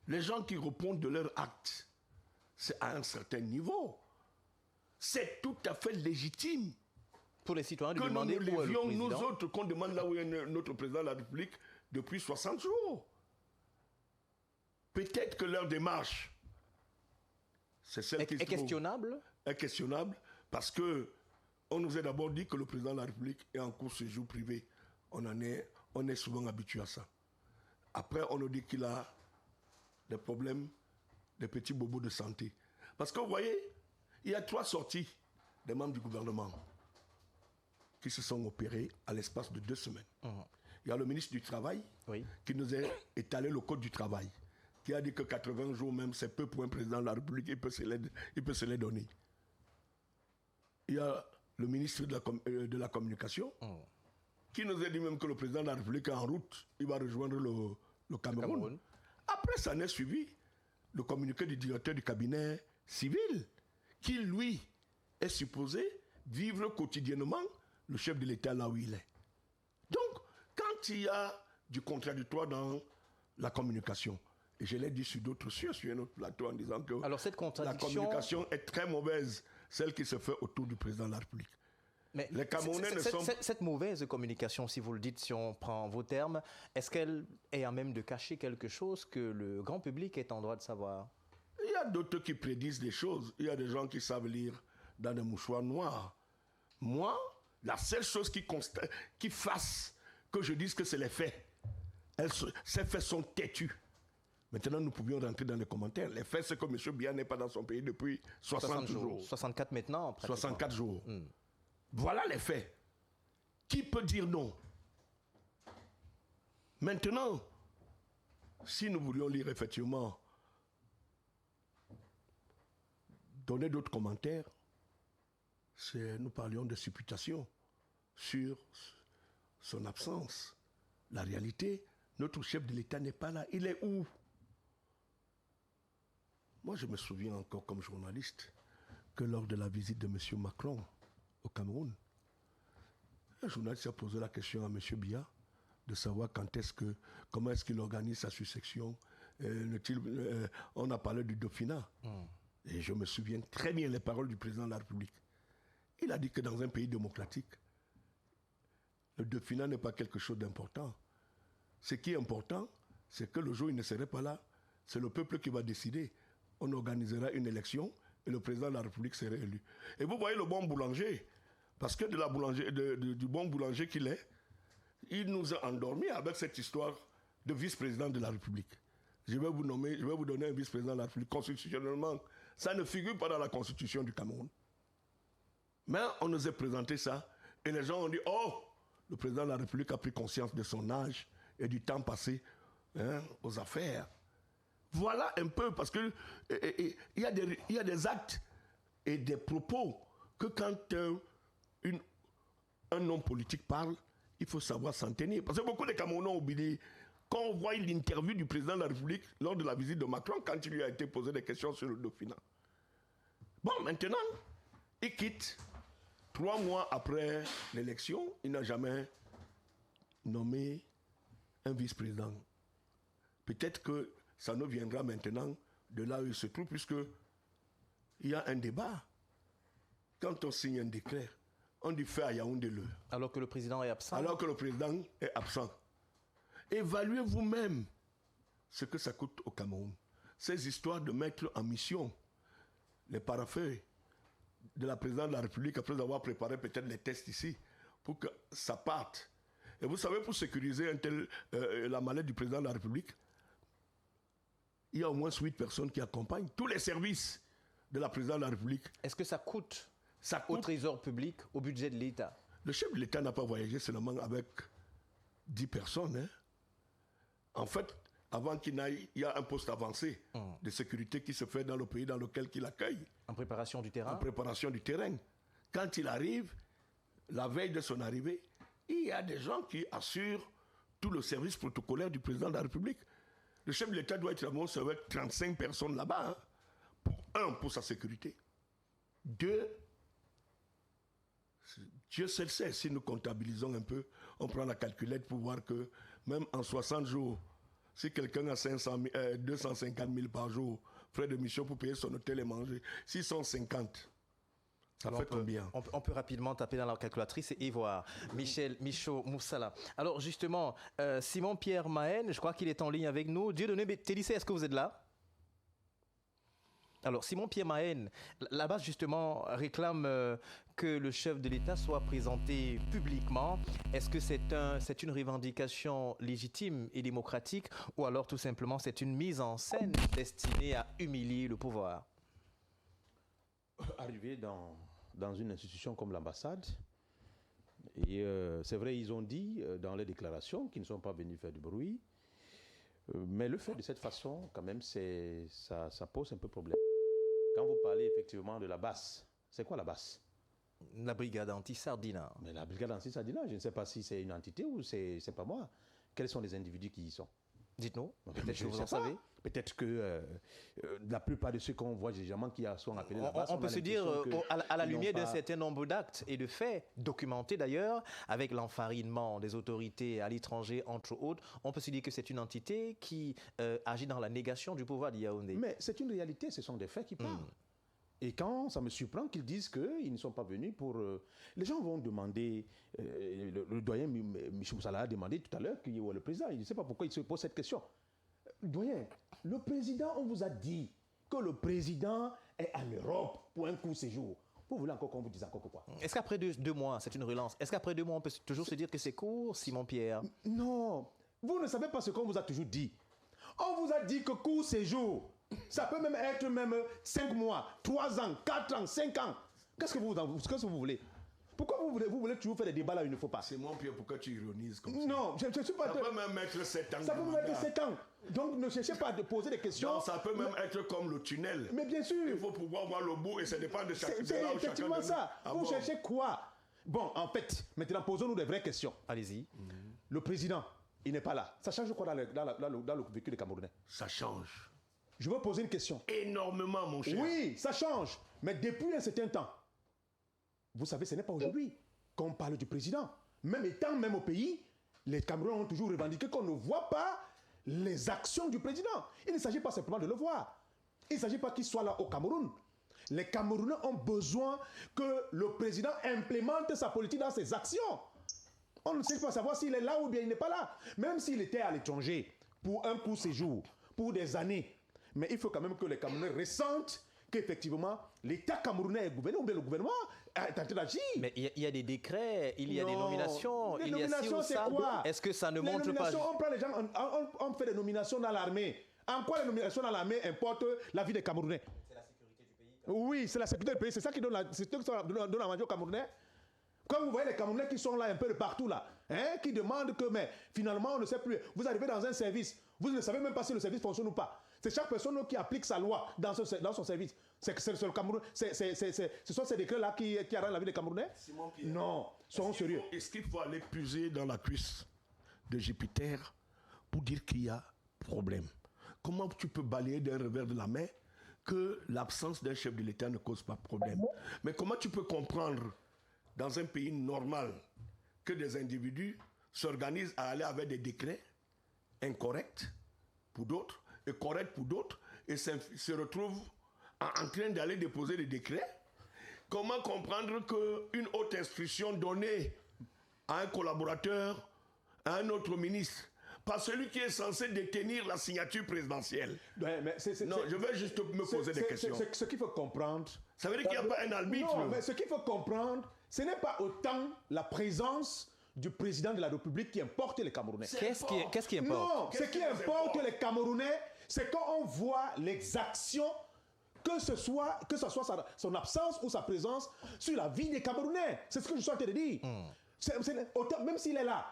Speaker 6: Les gens qui répondent de leur acte, c'est à un certain niveau. C'est tout à fait légitime.
Speaker 1: Pour les citoyens de
Speaker 6: que
Speaker 1: demander
Speaker 6: nous
Speaker 1: où est le président.
Speaker 6: Nous autres, qu'on demande là où est notre président de la République depuis 60 jours. Peut-être que leur démarche, c'est celle qui
Speaker 1: est questionnable.
Speaker 6: Est questionnable parce qu'on nous a d'abord dit que le président de la République est en cours séjour privé. On est souvent habitué à ça. Après, on nous dit qu'il a des problèmes, des petits bobos de santé. Parce que vous voyez, il y a 3 sorties des membres du gouvernement qui se sont opérés à l'espace de 2 semaines. Il y a le ministre du Travail qui nous a étalé le code du travail, qui a dit que 80 jours même, c'est peu pour un président de la République, il peut se les donner. Il y a le ministre de la Communication qui nous a dit même que le président de la République est en route, il va rejoindre le Cameroun. Après, ça n'est suivi le communiqué du directeur du cabinet civil, qui, lui, est supposé vivre quotidiennement le chef de l'État là où il est. Donc, quand il y a du contradictoire dans la communication, et je l'ai dit sur d'autres sur un autre plateau en disant que la communication est très mauvaise, celle qui se fait autour du président de la République.
Speaker 1: Mais
Speaker 6: les Camerounais
Speaker 1: cette mauvaise communication, si vous le dites, si on prend vos termes, est-ce qu'elle est à même de cacher quelque chose que le grand public est en droit de savoir?
Speaker 6: Il y a d'autres qui prédisent des choses. Il y a des gens qui savent lire dans des mouchoirs noirs. Moi, la seule chose qui fasse que je dise que c'est les faits, ces faits sont têtus. Maintenant, nous pouvions rentrer dans les commentaires. Les faits, c'est que M. Biya n'est pas dans son pays depuis 60 jours.
Speaker 1: 64 maintenant, pratiquement.
Speaker 6: 64 jours. Voilà les faits. Qui peut dire non? Maintenant, si nous voulions lire effectivement, donner d'autres commentaires, nous parlions de supputation sur son absence. La réalité, notre chef de l'État n'est pas là. Il est où? Moi, je me souviens encore comme journaliste que lors de la visite de M. Macron au Cameroun, un journaliste a posé la question à M. Biya de savoir comment est-ce qu'il organise sa succession. On a parlé du Dauphinat. Et je me souviens très bien les paroles du président de la République. Il a dit que dans un pays démocratique, le Dauphinat n'est pas quelque chose d'important. Ce qui est important, c'est que le jour où il ne serait pas là, c'est le peuple qui va décider. On organisera une élection et le président de la République serait élu. Et vous voyez le bon boulanger, parce que du bon boulanger qu'il est, il nous a endormis avec cette histoire de vice-président de la République. Je vais vous donner un vice-président de la République. Constitutionnellement, ça ne figure pas dans la constitution du Cameroun. Mais on nous a présenté ça et les gens ont dit « Oh, le président de la République a pris conscience de son âge et du temps passé aux affaires. » Voilà un peu, parce qu'il y a des actes et des propos que quand un homme politique parle, il faut savoir s'en tenir. Parce que beaucoup de Camerounais ont oublié, quand on voit l'interview du président de la République lors de la visite de Macron, quand il lui a été posé des questions sur le Dauphinat. Bon, maintenant, il quitte. 3 mois après l'élection, il n'a jamais nommé un vice-président. Peut-être que ça nous viendra maintenant de là où il se trouve, puisqu'il y a un débat. Quand on signe un décret, on dit fait à Yaoundé-le.
Speaker 1: Alors que le président est absent.
Speaker 6: Alors que le président est absent. Évaluez vous-même ce que ça coûte au Cameroun. Ces histoires de mettre en mission les parafeuilles de la présidente de la République après avoir préparé peut-être les tests ici pour que ça parte. Et vous savez, pour sécuriser la mallette du président de la République, il y a au moins 8 personnes qui accompagnent tous les services de la présidente de la République.
Speaker 1: Est-ce que ça coûte au trésor public, au budget de l'État?
Speaker 6: Le chef de l'État n'a pas voyagé seulement avec 10 personnes. Hein. En fait, avant qu'il n'aille, il y a un poste avancé de sécurité qui se fait dans le pays dans lequel il accueille.
Speaker 1: En préparation du terrain?
Speaker 6: En préparation du terrain. Quand il arrive, la veille de son arrivée, il y a des gens qui assurent tout le service protocolaire du président de la République. Le chef de l'État doit être avec 35 personnes là-bas. Hein. Pour sa sécurité. 2, Dieu seul sait, si nous comptabilisons un peu, on prend la calculette pour voir que même en 60 jours, si quelqu'un a 250 000 par jour, frais de mission pour payer son hôtel et manger, 650, ça fait combien?
Speaker 1: On peut rapidement taper dans la calculatrice et voir. Michaud Moussala. Alors justement, Simon-Pierre Mahen, je crois qu'il est en ligne avec nous. Dieudonné Télissé, est-ce que vous êtes là? Alors, Simon-Pierre Mahen, la base justement réclame que le chef de l'État soit présenté publiquement. Est-ce que c'est une revendication légitime et démocratique ou alors tout simplement c'est une mise en scène destinée à humilier le pouvoir?
Speaker 2: Arrivé dans une institution comme l'ambassade, et c'est vrai, ils ont dit dans les déclarations qu'ils ne sont pas venus faire du bruit, mais le fait de cette façon, quand même, ça pose un peu problème. Quand vous parlez effectivement de la BAS, c'est quoi la BAS?
Speaker 1: La brigade anti-Sardina.
Speaker 2: Mais la brigade anti-Sardina, je ne sais pas si c'est une entité ou c'est pas moi. Quels sont les individus qui y sont?
Speaker 1: Dites-nous, peut-être que vous en savez.
Speaker 2: Peut-être que la plupart de ceux qu'on voit généralement qui sont appelés la BAS,
Speaker 1: on peut se dire, à la lumière d'un certain nombre d'actes et de faits, documentés d'ailleurs, avec l'enfarinement des autorités à l'étranger, entre autres, on peut se dire que c'est une entité qui agit dans la négation du pouvoir de Yaoundé.
Speaker 2: Mais c'est une réalité, ce sont des faits qui parlent. Et quand ça me surprend qu'ils disent qu'ils ne sont pas venus pour... les gens vont demander... le doyen Michel Moussala a demandé tout à l'heure qui est le président. Je ne sais pas pourquoi il se pose cette question. Doyen, le président, on vous a dit que le président est en Europe pour un court séjour. Vous voulez encore qu'on vous dise encore quoi?
Speaker 1: Est-ce qu'après 2 mois, c'est une relance, est-ce qu'après 2 mois, on peut toujours se dire que c'est court, Simon-Pierre?
Speaker 2: Non, vous ne savez pas ce qu'on vous a toujours dit. On vous a dit que court séjour, ça peut même être 5 mois, 3 ans, 4 ans, 5 ans. Qu'est-ce que vous voulez? Pourquoi vous voulez toujours faire des débats là où il ne faut pas?
Speaker 6: C'est mon Pierre, pourquoi tu ironises comme ça?
Speaker 2: Non, je ne suis pas...
Speaker 6: Ça peut même mettre 7 ans.
Speaker 2: Ça peut même mettre 7 ans. Donc ne cherchez pas à poser des questions.
Speaker 6: Non, ça peut même être comme le tunnel.
Speaker 2: Mais bien sûr.
Speaker 6: Il faut pouvoir voir le bout et ça dépend de chaque...
Speaker 2: C'est effectivement ça. Vous cherchez quoi? Bon, en fait, maintenant posons-nous des vraies questions.
Speaker 1: Allez-y.
Speaker 2: Le président, il n'est pas là. Ça change quoi dans le vécu des Camerounais?
Speaker 6: Ça change.
Speaker 2: Je veux poser une question.
Speaker 6: Énormément, mon cher.
Speaker 2: Oui, ça change. Mais depuis un certain temps, vous savez, ce n'est pas aujourd'hui qu'on parle du président. Même étant au pays, les Camerounais ont toujours revendiqué qu'on ne voit pas les actions du président. Il ne s'agit pas simplement de le voir.
Speaker 9: Il ne s'agit pas qu'il soit là au Cameroun. Les Camerounais ont besoin que le président implémente sa politique dans ses actions. On ne sait pas savoir s'il est là ou bien il n'est pas là. Même s'il était à l'étranger pour un court séjour, pour des années. Mais il faut quand même que les Camerounais ressentent qu'effectivement, l'État camerounais est gouverné, ou bien le gouvernement est en train d'agir.
Speaker 1: Mais il y a des décrets, il y a des nominations,
Speaker 9: Les
Speaker 1: il y a ci
Speaker 9: nominations,
Speaker 1: ou
Speaker 9: c'est
Speaker 1: ça.
Speaker 9: quoi?
Speaker 1: Est-ce que ça ne
Speaker 9: Les
Speaker 1: montre pas...
Speaker 9: nominations, on prend les gens, on fait des nominations dans l'armée. En quoi les nominations dans l'armée importent la vie des Camerounais? C'est la sécurité du pays. Oui, c'est la sécurité du pays. C'est ça qui donne la magie aux Camerounais. Quand vous voyez les Camerounais qui sont là un peu de partout là, hein, qui demandent que, mais finalement on ne sait plus. Vous arrivez dans un service, vous ne savez même pas si le service fonctionne ou pas. C'est chaque personne qui applique sa loi dans son service. C'est le Cameroun. Ce sont ces décrets-là qui arrêtent la vie des Camerounais. Non, soyons sérieux.
Speaker 6: Est-ce qu'il faut aller puiser dans la cuisse de Jupiter pour dire qu'il y a problème? Comment tu peux balayer d'un revers de la main que l'absence d'un chef de l'État ne cause pas de problème? Mais comment tu peux comprendre dans un pays normal que des individus s'organisent à aller avec des décrets incorrects pour d'autres et corrects pour d'autres et se retrouvent en train d'aller déposer des décrets? Comment comprendre qu'une haute instruction donnée à un collaborateur, à un autre ministre, par celui qui est censé détenir la signature présidentielle?
Speaker 9: Ouais, mais
Speaker 6: non, je vais juste me poser des questions.
Speaker 9: Ce qu'il faut comprendre...
Speaker 6: Ça veut dire qu'il n'y a pas un arbitre.
Speaker 9: Non, mais ce qu'il faut comprendre, ce n'est pas autant la présence du président de la République qui importe les Camerounais.
Speaker 1: Qu'est-ce qui importe?
Speaker 9: Non, ce qui importe les Camerounais, c'est quand on voit les actions, que ce soit son absence ou sa présence sur la vie des Camerounais. C'est ce que je suis en train de dire. Même s'il est là,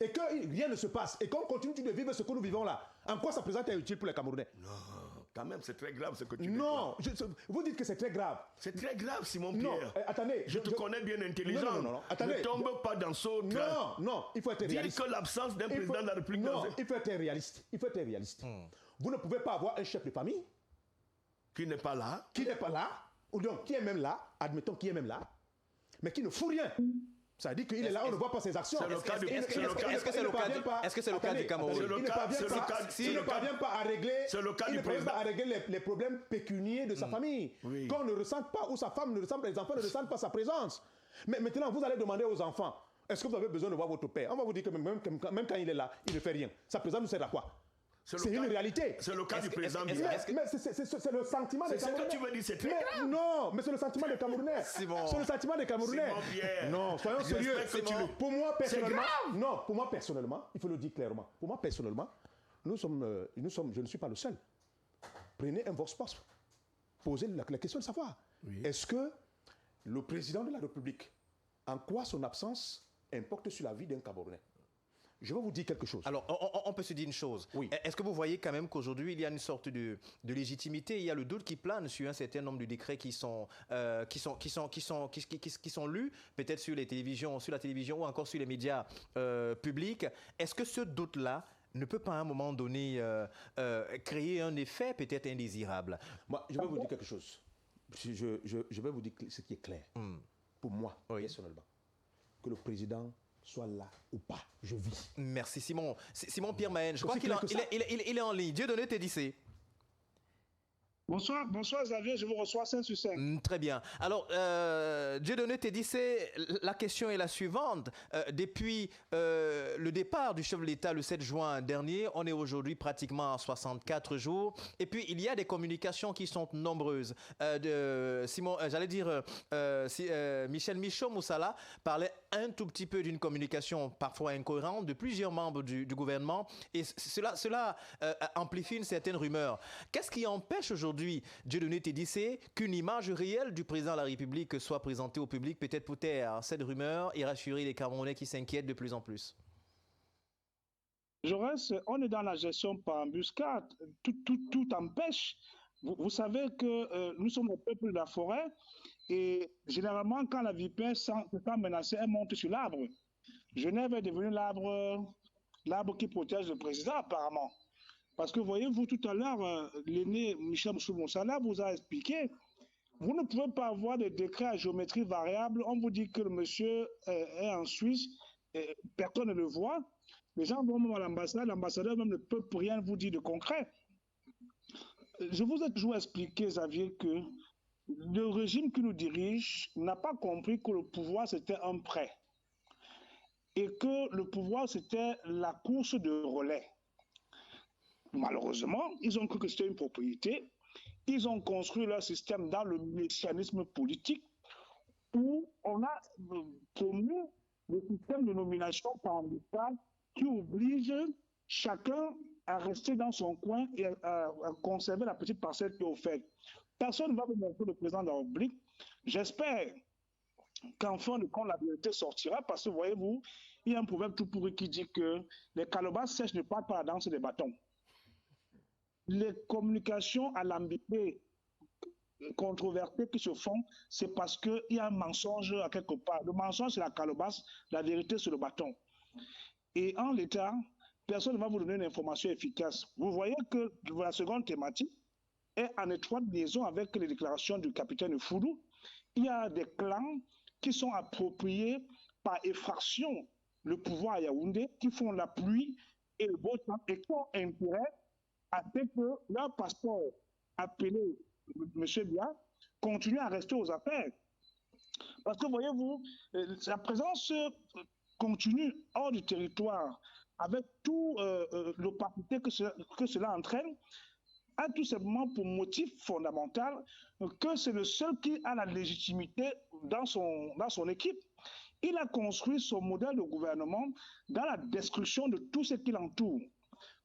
Speaker 9: et que rien ne se passe, et qu'on continue de vivre ce que nous vivons là, en quoi sa présence est utile pour les Camerounais?
Speaker 6: Non, quand même, c'est très grave ce que tu dis.
Speaker 9: Non, vous dites que c'est très grave.
Speaker 6: C'est très grave, Simon-Pierre.
Speaker 9: Non, attendez.
Speaker 6: Je te connais bien intelligent.
Speaker 9: Non, attendez.
Speaker 6: Ne tombe pas dans ce train.
Speaker 9: Non, il faut être réaliste.
Speaker 6: Dire que l'absence d'un président de la République...
Speaker 9: Non, il faut être réaliste. Vous ne pouvez pas avoir un chef de famille
Speaker 6: qui n'est pas là.
Speaker 9: Qui n'est pas là, ou donc qui est même là, admettons qui est même là, mais qui ne fout rien. Ça veut dire qu'il est là, on ne voit pas ses actions.
Speaker 1: Est-ce que c'est le cas du Cameroun?
Speaker 9: Il ne parvient pas à régler les problèmes pécuniaires de sa famille. Qu'on ne ressente pas, ou sa femme ne ressent pas, les enfants ne ressentent pas sa présence. Mais maintenant, vous allez demander aux enfants, est-ce que vous avez besoin de voir votre père? On va vous dire que même quand il est là, il ne fait rien. Sa présence nous sert à quoi? C'est une réalité.
Speaker 6: C'est le cas du président.
Speaker 9: Mais c'est le sentiment des Camerounais.
Speaker 6: C'est ce que tu veux dire, c'est très grave.
Speaker 9: Non, mais c'est le sentiment des Camerounais. C'est le sentiment des Camerounais. Non, soyons sérieux. Pour moi, personnellement, non, pour moi, personnellement, il faut le dire clairement. Pour moi, personnellement, je ne suis pas le seul. Prenez un vox pop. Posez la question de savoir. Est-ce que le président de la République, en quoi son absence importe sur la vie d'un Camerounais? Je vais vous dire quelque chose.
Speaker 1: Alors, on peut se dire une chose.
Speaker 9: Oui.
Speaker 1: Est-ce que vous voyez quand même qu'aujourd'hui, il y a une sorte de légitimité, il y a le doute qui plane sur un certain nombre de décrets qui sont lus, peut-être sur la télévision ou encore sur les médias publics. Est-ce que ce doute-là ne peut pas à un moment donné créer un effet peut-être indésirable?
Speaker 9: Moi, je vais vous dire quelque chose. Je vais vous dire ce qui est clair. Pour moi, personnellement, que le président soit là ou pas, je vis.
Speaker 1: Merci Simon. Simon Pierre Mahen, je crois qu'il est en ligne. Dieudonné Tédissé.
Speaker 5: Bonsoir Xavier, je vous reçois 5 sur 5.
Speaker 1: Très bien. Alors, Dieudonné Tédissé, la question est la suivante. Depuis le départ du chef de l'État le 7 juin dernier, on est aujourd'hui pratiquement à 64 jours. Et puis, il y a des communications qui sont nombreuses. Michel Michaud-Moussala parlait un tout petit peu d'une communication parfois incohérente de plusieurs membres du gouvernement. Et cela amplifie une certaine rumeur. Qu'est-ce qui empêche aujourd'hui Dieudonné Tédissé qu'une image réelle du président de la République soit présentée au public, peut-être pour taire cette rumeur et rassurer les Camerounais qui s'inquiètent de plus en plus?
Speaker 5: Jaurès, on est dans la gestion par embuscade. Tout empêche. Vous savez que nous sommes le peuple de la forêt et généralement, quand la vipère se sent menacée, elle monte sur l'arbre. Genève est devenu l'arbre qui protège le président, apparemment. Parce que voyez-vous, tout à l'heure, l'aîné Michel Moussala vous a expliqué, vous ne pouvez pas avoir de décret à géométrie variable. On vous dit que le monsieur est en Suisse, personne ne le voit. Les gens vont même à l'ambassade, l'ambassadeur même ne peut rien vous dire de concret. Je vous ai toujours expliqué, Xavier, que le régime qui nous dirige n'a pas compris que le pouvoir, c'était un prêt. Et que le pouvoir, c'était la course de relais. Malheureusement, ils ont cru que c'était une propriété. Ils ont construit leur système dans le mécanisme politique où on a promu le système de nomination par l'État qui oblige chacun à rester dans son coin et à conserver la petite parcelle qui est offerte. Personne ne va vous montrer le président de la République. J'espère qu'en fin de compte, la vérité sortira parce que, voyez-vous, il y a un proverbe tout pourri qui dit que les calebasses sèches ne partent pas la danse des bâtons. Les communications alambiquées, controversées qui se font, c'est parce qu'il y a un mensonge à quelque part. Le mensonge, c'est la calebasse, la vérité, c'est le bâton. Et en l'état, personne ne va vous donner une information efficace. Vous voyez que la seconde thématique est en étroite liaison avec les déclarations du capitaine Foudou. Il y a des clans qui sont appropriés par effraction le pouvoir à Yaoundé, qui font la pluie et le beau temps et qui ont intérêt à ce que leur passeport appelé M. Bia continue à rester aux affaires. Parce que, voyez-vous, la présence continue hors du territoire avec tout l'opacité que cela entraîne, a tout simplement pour motif fondamental que c'est le seul qui a la légitimité dans son équipe. Il a construit son modèle de gouvernement dans la destruction de tout ce qui l'entoure.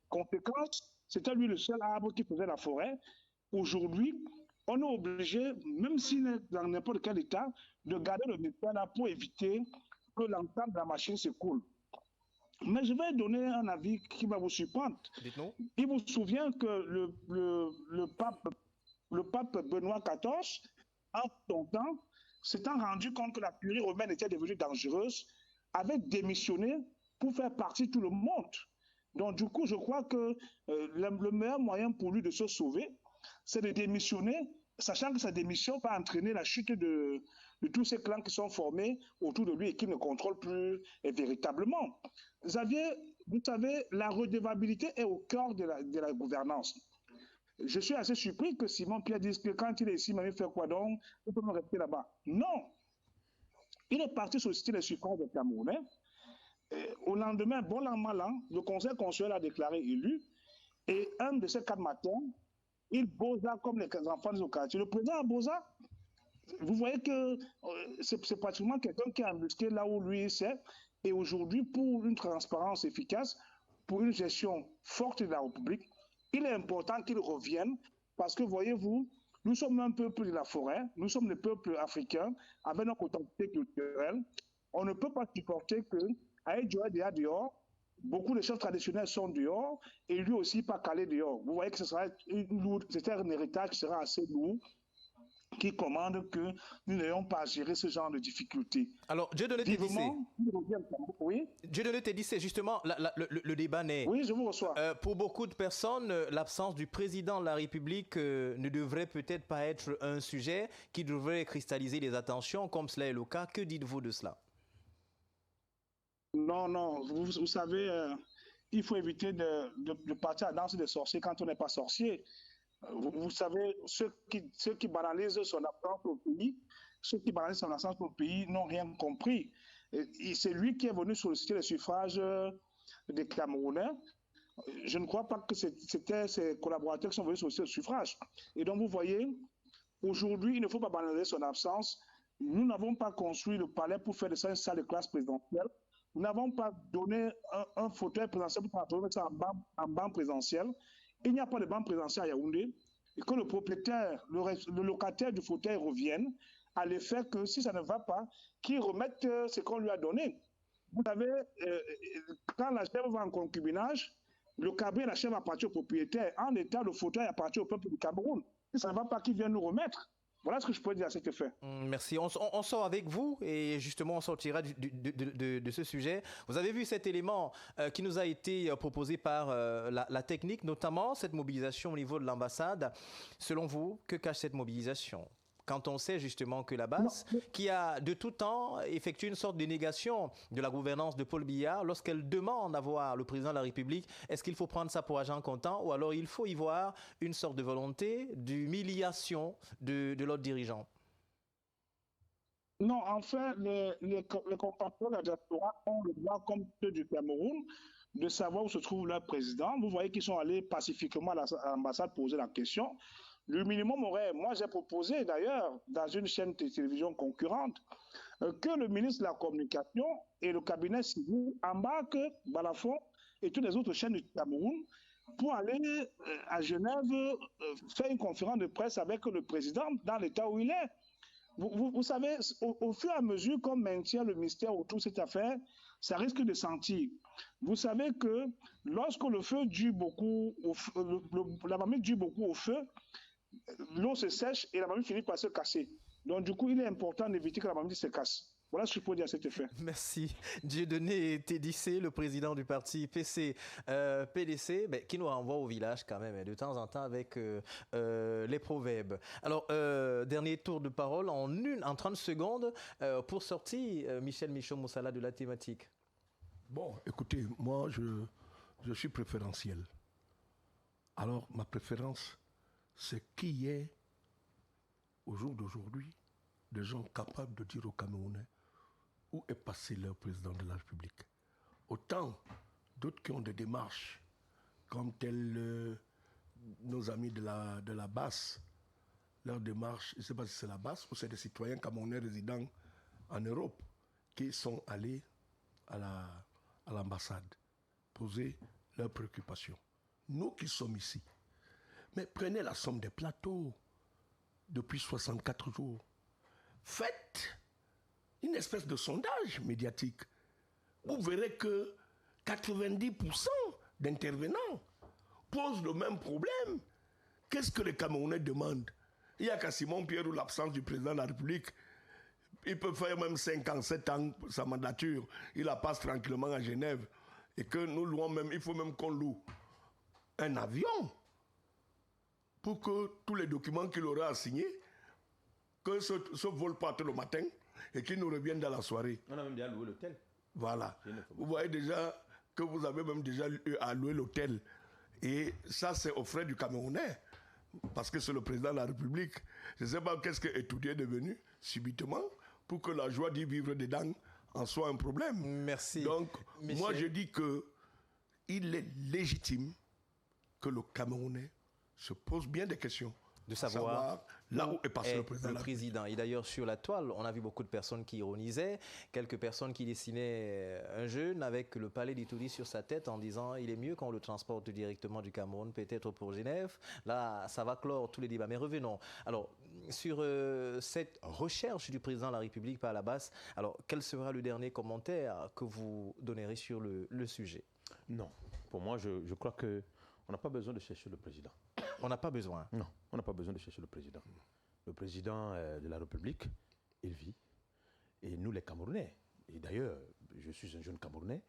Speaker 5: Conséquence, c'était lui le seul arbre qui faisait la forêt. Aujourd'hui, on est obligé, même s'il est dans n'importe quel état, de garder le ministère là pour éviter que l'ensemble de la machine s'écoule. Mais je vais donner un avis qui va vous surprendre.
Speaker 1: Dites-nous.
Speaker 5: Il vous souvient que le pape Benoît XIV, en son temps, s'étant rendu compte que la curie romaine était devenue dangereuse, avait démissionné pour faire partie de tout le monde. Donc, du coup, je crois que le meilleur moyen pour lui de se sauver, c'est de démissionner, sachant que sa démission va entraîner la chute de tous ces clans qui sont formés autour de lui et qui ne contrôlent plus véritablement. Xavier, vous savez, la redevabilité est au cœur de la gouvernance. Je suis assez surpris que Simon Pierre dise que quand il est ici, il fait quoi donc? Il peut me rester là-bas. Non! Il est parti solliciter les suffrages des Camerounais. Au lendemain, bon an, mal an, le conseil constitutionnel a déclaré élu. Et un de ces 4 matins, il bosa comme les enfants du quartier. Le président a bosa. Vous voyez que c'est pratiquement quelqu'un qui a embusqué là où lui c'est. Et aujourd'hui, pour une transparence efficace, pour une gestion forte de la République, il est important qu'il revienne parce que, voyez-vous, nous sommes un peuple de la forêt, nous sommes le peuple africain avec notre authenticité culturelle. On ne peut pas supporter que Aïdjoua est dehors, beaucoup de chefs traditionnels sont dehors et lui aussi pas calé dehors. Vous voyez que c'est un héritage qui sera assez lourd, qui commande que nous n'ayons pas à gérer ce genre de difficultés.
Speaker 1: Alors, Dieudonné Tedissé.
Speaker 5: Oui.
Speaker 1: Dieudonné Tedissé, justement, le débat naît.
Speaker 5: Oui, je vous reçois.
Speaker 1: Pour beaucoup de personnes, l'absence du président de la République ne devrait peut-être pas être un sujet qui devrait cristalliser les attentions, comme cela est le cas. Que dites-vous de cela?
Speaker 5: Non, vous savez, il faut éviter de partir à la danse des sorciers quand on n'est pas sorcier. Vous savez, ceux qui banalisent son absence au pays, ceux qui banalisent son absence au pays n'ont rien compris. C'est lui qui est venu solliciter les suffrages des Camerounais. Je ne crois pas que c'était ses collaborateurs qui sont venus solliciter le suffrage. Et donc, vous voyez, aujourd'hui, il ne faut pas banaliser son absence. Nous n'avons pas construit le palais pour faire de ça une salle de classe présidentielle. Nous n'avons pas donné un fauteuil présidentiel pour transformer ça en banc présidentiel. Il n'y a pas de banc présidentiel à Yaoundé. Et que le propriétaire, le locataire du fauteuil revienne à l'effet que si ça ne va pas, qu'il remette ce qu'on lui a donné. Vous savez, quand la chèvre va en concubinage, le cabré et la chèvre appartiennent au propriétaire. En état, le fauteuil appartient au peuple du Cameroun. Si ça ne va pas, qu'il vienne nous remettre. Voilà ce que je peux dire à cet effet.
Speaker 1: Merci. On sort avec vous et justement on sortira de ce sujet. Vous avez vu cet élément qui nous a été proposé par la technique, notamment cette mobilisation au niveau de l'ambassade. Selon vous, que cache cette mobilisation? quand on sait justement que la base, qui a de tout temps effectué une sorte de négation de la gouvernance de Paul Biya, lorsqu'elle demande à voir le président de la République, est-ce qu'il faut prendre ça pour agent comptant ou alors il faut y voir une sorte de volonté d'humiliation de l'autre dirigeant?
Speaker 5: Non, en fait, les compatriotes de la diaspora ont le droit, comme ceux du Cameroun, de savoir où se trouve leur président. Vous voyez qu'ils sont allés pacifiquement à l'ambassade poser la question. Le minimum aurait, moi j'ai proposé d'ailleurs, dans une chaîne de télévision concurrente, que le ministre de la Communication et le cabinet civil embarquent Balafon et toutes les autres chaînes du Cameroun pour aller à Genève faire une conférence de presse avec le président dans l'état où il est. Vous savez, au fur et à mesure qu'on maintient le mystère autour de cette affaire, ça risque de sentir. Vous savez que lorsque le feu dure beaucoup, la marmite dure beaucoup au feu, l'eau se sèche et la marmite finit par se casser. Donc du coup, il est important d'éviter que la marmite se casse. Voilà ce que je peux dire à cet effet.
Speaker 1: Merci. Dieudonné Tédissé, le président du parti PDC, qui nous renvoie au village quand même, de temps en temps avec les proverbes. Alors, dernier tour de parole en 30 secondes pour sortir Michel Michaud-Moussala de la thématique.
Speaker 6: Bon, écoutez, moi, je suis préférentiel. Alors, ma préférence, c'est qu'il y ait, au jour d'aujourd'hui, des gens capables de dire aux Camerounais où est passé leur président de la République. Autant d'autres qui ont des démarches, comme tels nos amis de la BAS, leur démarche, je ne sais pas si c'est la BAS ou c'est des citoyens camerounais résidant en Europe qui sont allés à l'ambassade poser leurs préoccupations. Nous qui sommes ici, mais prenez la somme des plateaux depuis 64 jours. Faites une espèce de sondage médiatique. Vous verrez que 90% d'intervenants posent le même problème. Qu'est-ce que les Camerounais demandent? Il n'y a qu'à Simon Pierre ou l'absence du président de la République. Il peut faire même 5 ans, 7 ans sa mandature. Il la passe tranquillement à Genève. Et que nous louons même, il faut même qu'on loue un avion pour que tous les documents qu'il aura à signer, que ce vol parte le matin et qu'il nous revienne dans la soirée.
Speaker 2: On a même déjà loué l'hôtel.
Speaker 6: Voilà. Vous voyez déjà que vous avez même déjà à louer l'hôtel. Et ça, c'est aux frais du Camerounais. Parce que c'est le président de la République. Je ne sais pas qu'est-ce que Etoudi est devenu subitement pour que la joie d'y vivre dedans en soit un problème.
Speaker 1: Merci.
Speaker 6: Donc,
Speaker 1: Michel.
Speaker 6: moi, je dis qu'il est légitime que le Camerounais se pose bien des questions.
Speaker 1: De savoir
Speaker 6: là où est passé le
Speaker 1: président. Et d'ailleurs, sur la toile, on a vu beaucoup de personnes qui ironisaient, quelques personnes qui dessinaient un jeune avec le palais d'Itoudi sur sa tête en disant il est mieux qu'on le transporte directement du Cameroun, peut-être pour Genève. Là, ça va clore tous les débats. Mais revenons. Alors, sur cette recherche du président de la République par la base, alors, quel sera le dernier commentaire que vous donnerez sur le sujet?
Speaker 2: Non. Pour moi, je crois qu'on n'a pas besoin de chercher le président.
Speaker 1: On n'a pas besoin.
Speaker 2: Non, on n'a pas besoin de chercher le président. Le président de la République, il vit. Et nous, les Camerounais, et d'ailleurs, je suis un jeune Camerounais,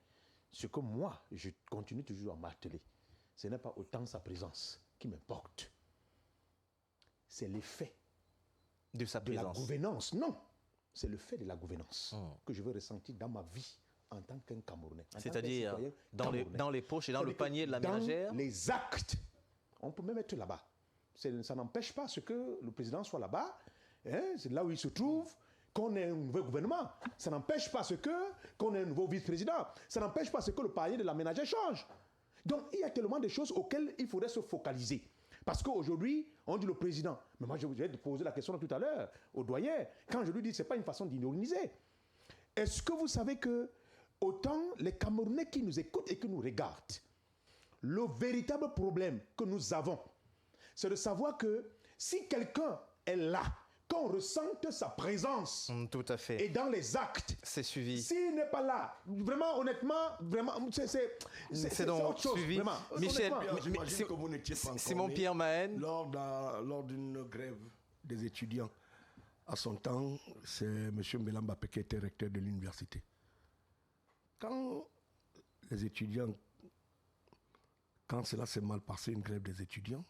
Speaker 2: ce que moi, je continue toujours à marteler, ce n'est pas autant sa présence qui m'importe. C'est l'effet
Speaker 1: de sa présence.
Speaker 2: De la gouvernance. Non, c'est le fait de la gouvernance que je veux ressentir dans ma vie en tant qu'un Camerounais.
Speaker 1: C'est-à-dire dans les poches et dans le panier de la ménagère.
Speaker 2: Dans les actes. On peut même être là-bas. Ça n'empêche pas ce que le président soit là-bas. Hein, c'est là où il se trouve, qu'on ait un nouveau gouvernement. Ça n'empêche pas ce qu'on ait un nouveau vice-président. Ça n'empêche pas ce que le panier de la ménagère change. Donc, il y a tellement de choses auxquelles il faudrait se focaliser. Parce qu'aujourd'hui, on dit le président. Mais moi, je vais te poser la question tout à l'heure au doyen. Quand je lui dis, ce n'est pas une façon d'ironiser. Est-ce que vous savez que autant les Camerounais qui nous écoutent et qui nous regardent, le véritable problème que nous avons, c'est de savoir que si quelqu'un est là, qu'on ressente sa présence,
Speaker 1: tout à fait,
Speaker 2: et dans les actes,
Speaker 1: c'est suivi.
Speaker 2: S'il n'est pas là, vraiment, honnêtement, vraiment, c'est
Speaker 1: donc
Speaker 2: autre chose,
Speaker 1: suivi.
Speaker 2: Vraiment.
Speaker 1: Michel,
Speaker 6: j'imagine que vous n'étiez pas
Speaker 1: Simon Pierre Mahen,
Speaker 6: lors d'une grève des étudiants. À son temps, c'est M. Mbelamba qui était recteur de l'université. Quand les étudiants, quand cela s'est mal passé, une grève des étudiants,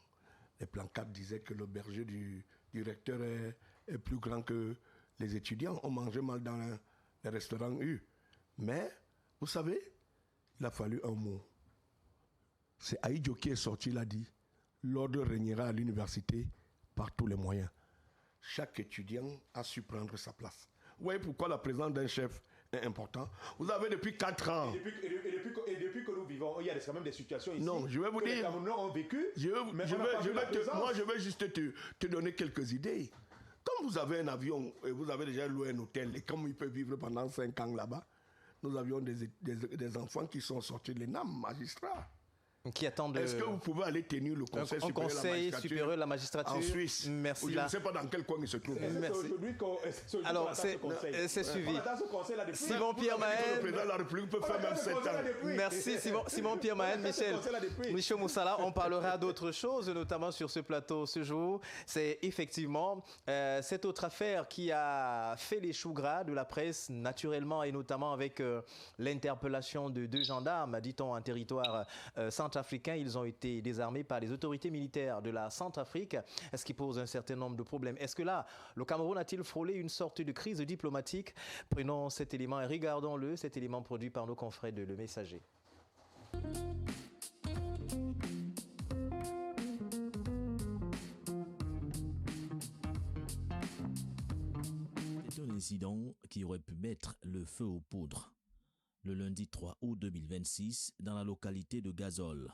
Speaker 6: les plancards disaient que le berger du recteur est plus grand que les étudiants. On mangeait mal dans les restaurants U. Mais, vous savez, il a fallu un mot. C'est Aïdjo qui est sorti, il a dit, l'ordre régnera à l'université par tous les moyens. Chaque étudiant a su prendre sa place. Vous voyez pourquoi la présence d'un chef est important. Vous avez depuis 4 ans.
Speaker 9: Et depuis que nous vivons, il y a quand même des situations ici.
Speaker 6: Non, je vais vous
Speaker 9: que
Speaker 6: dire.
Speaker 9: Les Camerounais ont vécu.
Speaker 6: Moi, je vais juste te donner quelques idées. Quand vous avez un avion et vous avez déjà loué un hôtel, et comme il peut vivre pendant 5 ans là-bas, nous avions des enfants qui sont sortis de l'ENAM, magistrats.
Speaker 1: Qui attendent.
Speaker 6: Est-ce que vous pouvez aller tenir le
Speaker 1: conseil supérieur de la magistrature
Speaker 6: en Suisse?
Speaker 1: Merci.
Speaker 6: Je ne sais pas dans quel coin il se trouve.
Speaker 1: Merci. Alors, c'est suivi. Simon-Pierre Mahen.
Speaker 6: Le président de la République peut faire même 7 ans.
Speaker 1: Merci Simon-Pierre Mahen. Michel Moussala, on parlera d'autres choses, notamment sur ce plateau ce jour. C'est effectivement cette autre affaire qui a fait les choux gras de la presse, naturellement, et notamment avec l'interpellation de 2 gendarmes, dit-on, en territoire centrafricain. Ils ont été désarmés par les autorités militaires de la Centrafrique, ce qui pose un certain nombre de problèmes. Est-ce que là, le Cameroun a-t-il frôlé une sorte de crise diplomatique? Prenons cet élément et regardons-le, cet élément produit par nos confrères de Le Messager.
Speaker 10: C'est un incident qui aurait pu mettre le feu aux poudres. Le lundi 3 août 2026, dans la localité de Gazol,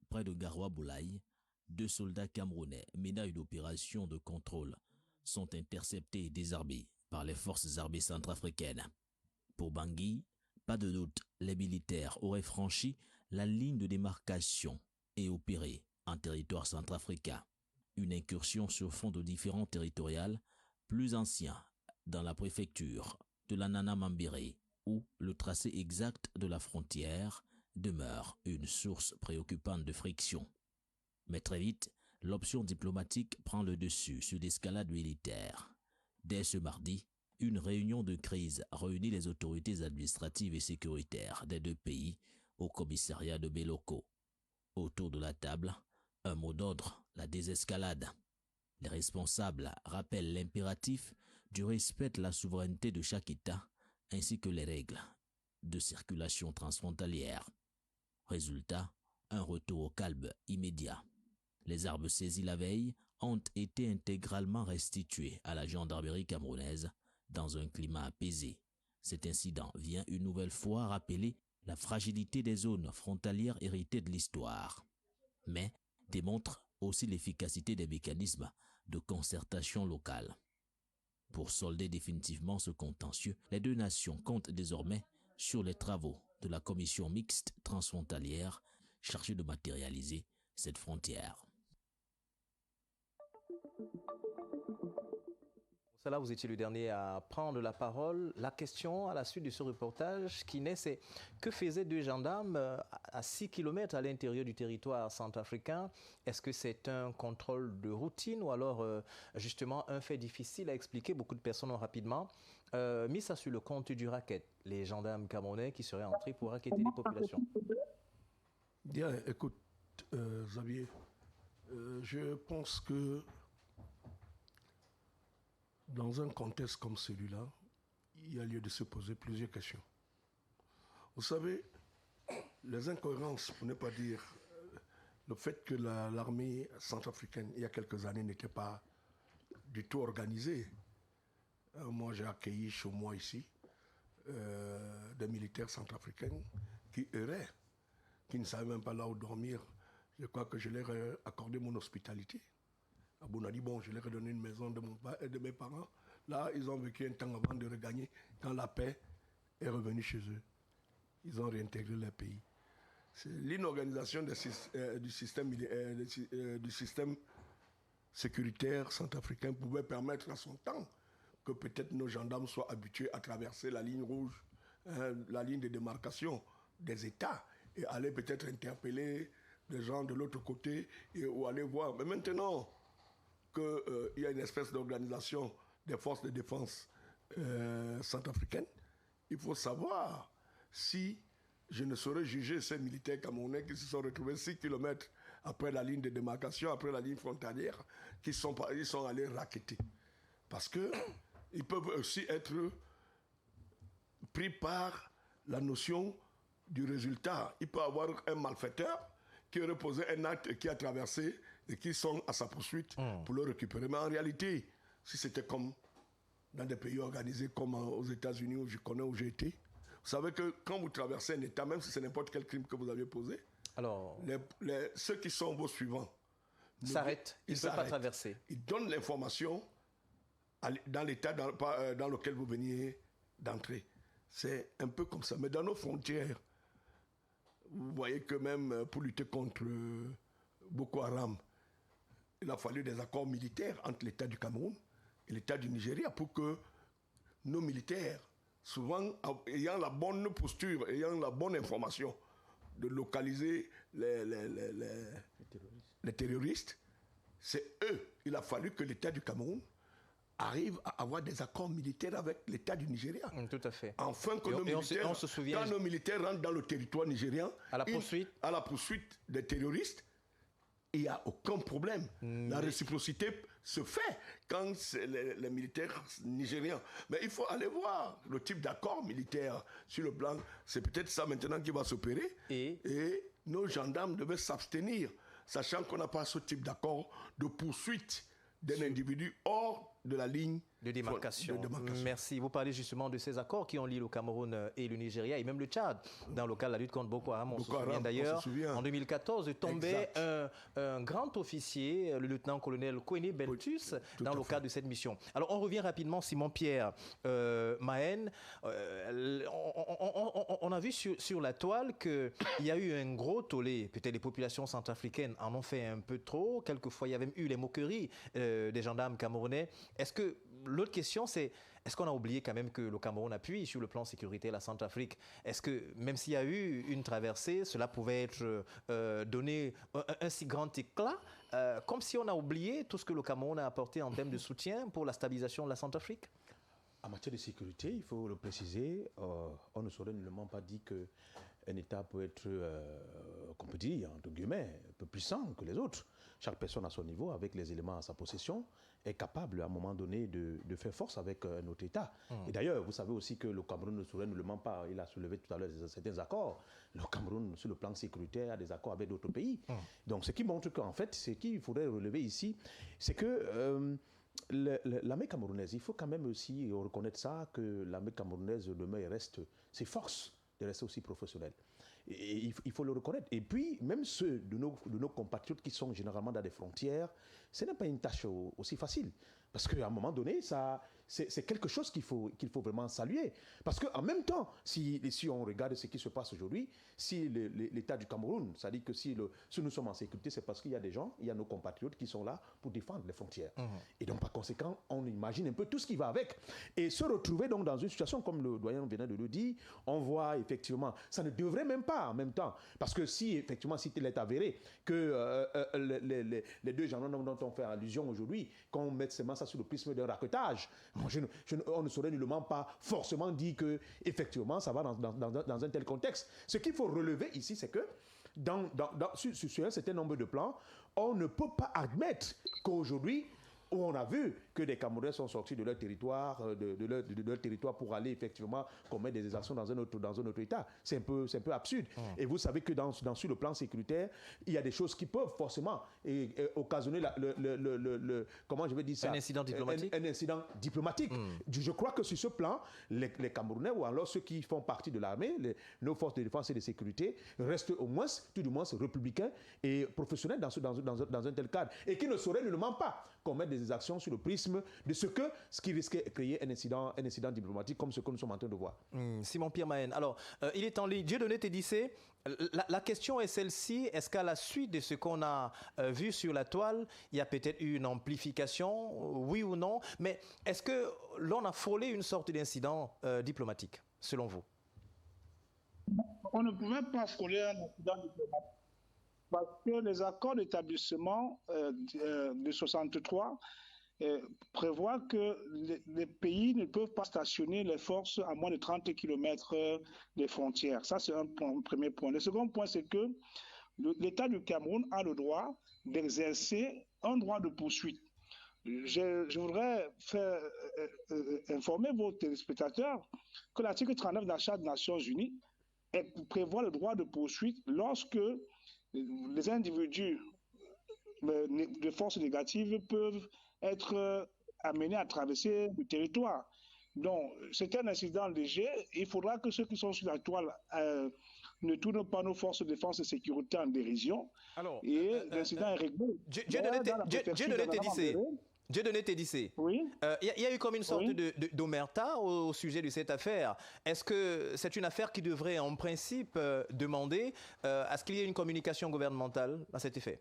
Speaker 10: près de Garoua-Boulaye, 2 soldats camerounais menant une opération de contrôle sont interceptés et désarmés par les forces armées centrafricaines. Pour Bangui, pas de doute, les militaires auraient franchi la ligne de démarcation et opéré en territoire centrafricain. Une incursion sur fond de différents territoriales plus anciens dans la préfecture de la Nana Mambéré, où le tracé exact de la frontière demeure une source préoccupante de friction. Mais très vite, l'option diplomatique prend le dessus sur l'escalade militaire. Dès ce mardi, une réunion de crise réunit les autorités administratives et sécuritaires des 2 pays au commissariat de Béloko. Autour de la table, un mot d'ordre, la désescalade. Les responsables rappellent l'impératif du respect de la souveraineté de chaque État ainsi que les règles de circulation transfrontalière. Résultat, un retour au calme immédiat. Les armes saisies la veille ont été intégralement restituées à la gendarmerie camerounaise dans un climat apaisé. Cet incident vient une nouvelle fois rappeler la fragilité des zones frontalières héritées de l'histoire, mais démontre aussi l'efficacité des mécanismes de concertation locale. Pour solder définitivement ce contentieux, les 2 nations comptent désormais sur les travaux de la commission mixte transfrontalière chargée de matérialiser cette frontière.
Speaker 1: Là, vous étiez le dernier à prendre la parole. La question à la suite de ce reportage qui naît, c'est que faisaient 2 gendarmes à 6 km à l'intérieur du territoire centrafricain? Est-ce que c'est un contrôle de routine ou alors justement un fait difficile à expliquer? Beaucoup de personnes ont rapidement mis ça sur le compte du racket. Les gendarmes camerounais qui seraient entrés pour racketter les populations.
Speaker 6: Bien, écoute, Xavier, je pense que dans un contexte comme celui-là, il y a lieu de se poser plusieurs questions. Vous savez, les incohérences, pour ne pas dire le fait que l'armée centrafricaine, il y a quelques années, n'était pas du tout organisée. Moi, j'ai accueilli chez moi ici des militaires centrafricains qui erraient, qui ne savaient même pas là où dormir. Je crois que je leur ai accordé mon hospitalité. On a dit, bon, je leur ai donné une maison de mes parents. Là, ils ont vécu un temps avant de regagner, quand la paix est revenue chez eux. Ils ont réintégré leur pays. C'est l'inorganisation du système sécuritaire centrafricain pouvait permettre à son temps que peut-être nos gendarmes soient habitués à traverser la ligne rouge, la ligne de démarcation des États, et aller peut-être interpeller des gens de l'autre côté ou aller voir. Mais maintenant qu'il y a une espèce d'organisation des forces de défense centrafricaines, il faut savoir si je ne saurais juger ces militaires camerounais qui se sont retrouvés 6 km après la ligne de démarcation, après la ligne frontalière, ils sont allés racketter. Parce qu'ils peuvent aussi être pris par la notion du résultat. Il peut y avoir un malfaiteur qui aurait posé un acte et qui a traversé et qui sont à sa poursuite pour le récupérer. Mais en réalité, si c'était comme dans des pays organisés comme aux États-Unis où je connais, où j'ai été, vous savez que quand vous traversez un État, même si c'est n'importe quel crime que vous avez posé, alors, ceux qui sont vos suivants
Speaker 1: s'arrêtent, ils ne peuvent pas traverser.
Speaker 6: Ils donnent l'information dans l'État dans lequel vous veniez d'entrer. C'est un peu comme ça. Mais dans nos frontières, vous voyez que même pour lutter contre Boko Haram, il a fallu des accords militaires entre l'État du Cameroun et l'État du Nigeria pour que nos militaires, souvent ayant la bonne posture, ayant la bonne information, de localiser les terroristes, c'est eux. Il a fallu que l'État du Cameroun arrive à avoir des accords militaires avec l'État du Nigeria.
Speaker 1: Tout à fait.
Speaker 6: Enfin, que quand nos militaires rentrent dans le territoire nigérien, à la poursuite des terroristes, il n'y a aucun problème. La réciprocité se fait quand c'est les militaires nigériens. Mais il faut aller voir le type d'accord militaire sur le plan. C'est peut-être ça maintenant qui va s'opérer. Et nos gendarmes devaient s'abstenir, sachant qu'on n'a pas ce type d'accord de poursuite d'un individu hors de la ligne
Speaker 1: de démarcation. Merci. Vous parlez justement de ces accords qui ont lié le Cameroun et le Nigeria et même le Tchad dans le cadre de la lutte contre Boko Haram. On se souvient d'ailleurs, en 2014, tombait un grand officier, le lieutenant-colonel Kouéné Beltus, dans le cadre de cette mission. Alors on revient rapidement, Simon-Pierre Mahen. On a vu sur la toile qu'il y a eu un gros tollé. Peut-être les populations centrafricaines en ont fait un peu trop. Quelquefois, il y a même eu les moqueries des gendarmes camerounais. Est-ce que l'autre question, c'est est-ce qu'on a oublié quand même que le Cameroun appuie sur le plan sécurité la Centrafrique? Est-ce que même s'il y a eu une traversée, cela pouvait être donné un si grand éclat, comme si on a oublié tout ce que le Cameroun a apporté en termes de soutien pour la stabilisation de la Centrafrique?
Speaker 2: En matière de sécurité, il faut le préciser, on ne saurait nullement pas dire qu'un État peut être, qu'on peut dire, entre guillemets, un peu puissant que les autres. Chaque personne à son niveau, avec les éléments à sa possession, est capable à un moment donné de faire force avec un autre État. Et d'ailleurs, vous savez aussi que le Cameroun ne saurait nullement pas, il a soulevé tout à l'heure certains accords. Le Cameroun, sur le plan sécuritaire, a des accords avec d'autres pays. Donc ce qui montre qu'en fait, ce qu'il faudrait relever ici, c'est que l'armée camerounaise, il faut quand même aussi reconnaître ça, que l'armée camerounaise demeure et reste, ses forces de rester aussi professionnelles. Et il faut le reconnaître. Et puis, même ceux de nos compatriotes qui sont généralement dans des frontières, ce n'est pas une tâche aussi facile. Parce qu'à un moment donné, c'est quelque chose qu'il faut vraiment saluer. Parce qu'en même temps, si on regarde ce qui se passe aujourd'hui, si l'État du Cameroun, c'est-à-dire que si nous sommes en sécurité, c'est parce qu'il y a des gens, il y a nos compatriotes qui sont là pour défendre les frontières. Et donc, par conséquent, on imagine un peu tout ce qui va avec. Et se retrouver donc dans une situation, comme le doyen venait de le dire, on voit effectivement, ça ne devrait même pas en même temps. Parce que si effectivement, si il est avéré que les deux gendarmes dont on fait allusion aujourd'hui, qu'on mette seulement ça sur le prisme d'un raquetage, on ne saurait nullement pas forcément dire que effectivement ça va dans un tel contexte. Ce qu'il faut relever ici, c'est que sur un certain nombre de plans, on ne peut pas admettre qu'aujourd'hui, où on a vu que des Camerounais sont sortis de leur territoire, de leur territoire pour aller effectivement commettre des actions dans un autre État. C'est un peu absurde. Et vous savez que sur le plan sécuritaire, il y a des choses qui peuvent forcément occasionner comment je vais dire ça?
Speaker 1: Un incident diplomatique.
Speaker 2: Un incident diplomatique. Je crois que sur ce plan, les Camerounais, ou alors ceux qui font partie de l'armée, nos forces de défense et de sécurité, restent tout du moins républicains et professionnels dans un tel cadre. Et qui ne sauraient nullement pas commettre des actions sur le prisme de ce qui risquait de créer un incident diplomatique comme ce que nous sommes en train de voir.
Speaker 1: Simon-Pierre Mahen. Alors, il est en ligne. Dieudonné Tédissé, la question est celle-ci. Est-ce qu'à la suite de ce qu'on a vu sur la toile, il y a peut-être eu une amplification, oui ou non? Mais est-ce que l'on a frôlé une sorte d'incident diplomatique, selon vous?
Speaker 5: On ne pouvait pas frôler un incident diplomatique. Parce que les accords d'établissement de 63 prévoient que les pays ne peuvent pas stationner les forces à moins de 30 km des frontières. Ça, c'est un premier point. Le second point, c'est que l'État du Cameroun a le droit d'exercer un droit de poursuite. je voudrais informer vos téléspectateurs que l'article 39 de la Charte des Nations Unies prévoit le droit de poursuite lorsque les individus de forces négatives peuvent être amenés à traverser le territoire. Donc, c'est un incident léger. Il faudra que ceux qui sont sur la toile ne tournent pas nos forces de défense et de sécurité en dérision.
Speaker 1: Alors,
Speaker 5: et l'incident est réglé.
Speaker 1: Dieudonné Tédissé,
Speaker 5: oui.
Speaker 1: Il y a eu comme une sorte d'omerta au sujet de cette affaire. Est-ce que c'est une affaire qui devrait en principe demander à ce qu'il y ait une communication gouvernementale à cet effet?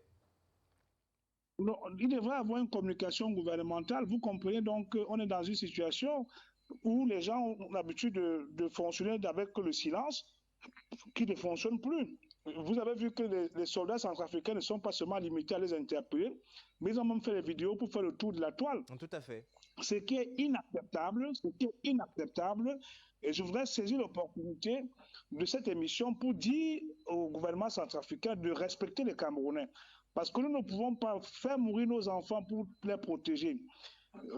Speaker 5: Non, il devrait y avoir une communication gouvernementale. Vous comprenez donc qu'on est dans une situation où les gens ont l'habitude de fonctionner avec le silence qui ne fonctionne plus. Vous avez vu que les soldats centrafricains ne sont pas seulement limités à les interpeller, mais ils ont même fait des vidéos pour faire le tour de la toile.
Speaker 1: Tout à fait.
Speaker 5: Ce qui est inacceptable, et je voudrais saisir l'opportunité de cette émission pour dire au gouvernement centrafricain de respecter les Camerounais. Parce que nous ne pouvons pas faire mourir nos enfants pour les protéger,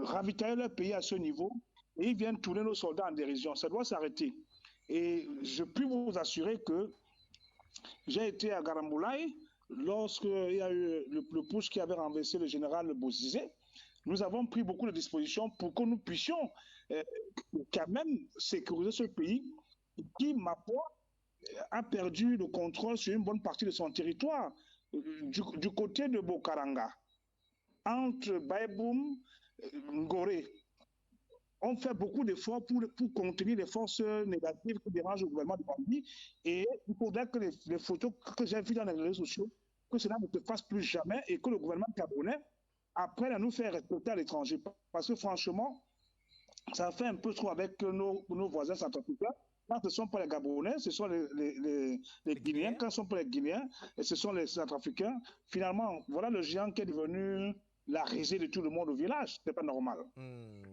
Speaker 5: ravitailler leur pays à ce niveau, et ils viennent tourner nos soldats en dérision. Ça doit s'arrêter. Et je puis vous assurer que j'ai été à Garamboulaye lorsqu'il y a eu le putsch qui avait renversé le général Bozizé. Nous avons pris beaucoup de dispositions pour que nous puissions quand même sécuriser ce pays qui, ma foi, a perdu le contrôle sur une bonne partie de son territoire. Du côté de Bokaranga, entre Baïboum et Ngoré, on fait beaucoup d'efforts pour contenir les forces négatives qui dérangent le gouvernement de Bambi. Et il faudrait que les photos que j'ai vues dans les réseaux sociaux, que cela ne se fasse plus jamais et que le gouvernement camerounais apprenne à nous faire respecter à l'étranger. Parce que franchement, ça fait un peu trop avec nos voisins centrafricains. Quand ce ne sont pas les Gabonais, ce sont les Guinéens. Quand ce ne sont pas les Guinéens, et ce sont les Centrafricains. Finalement, voilà le géant qui est devenu la risée de tout le monde au village. Ce n'est pas normal.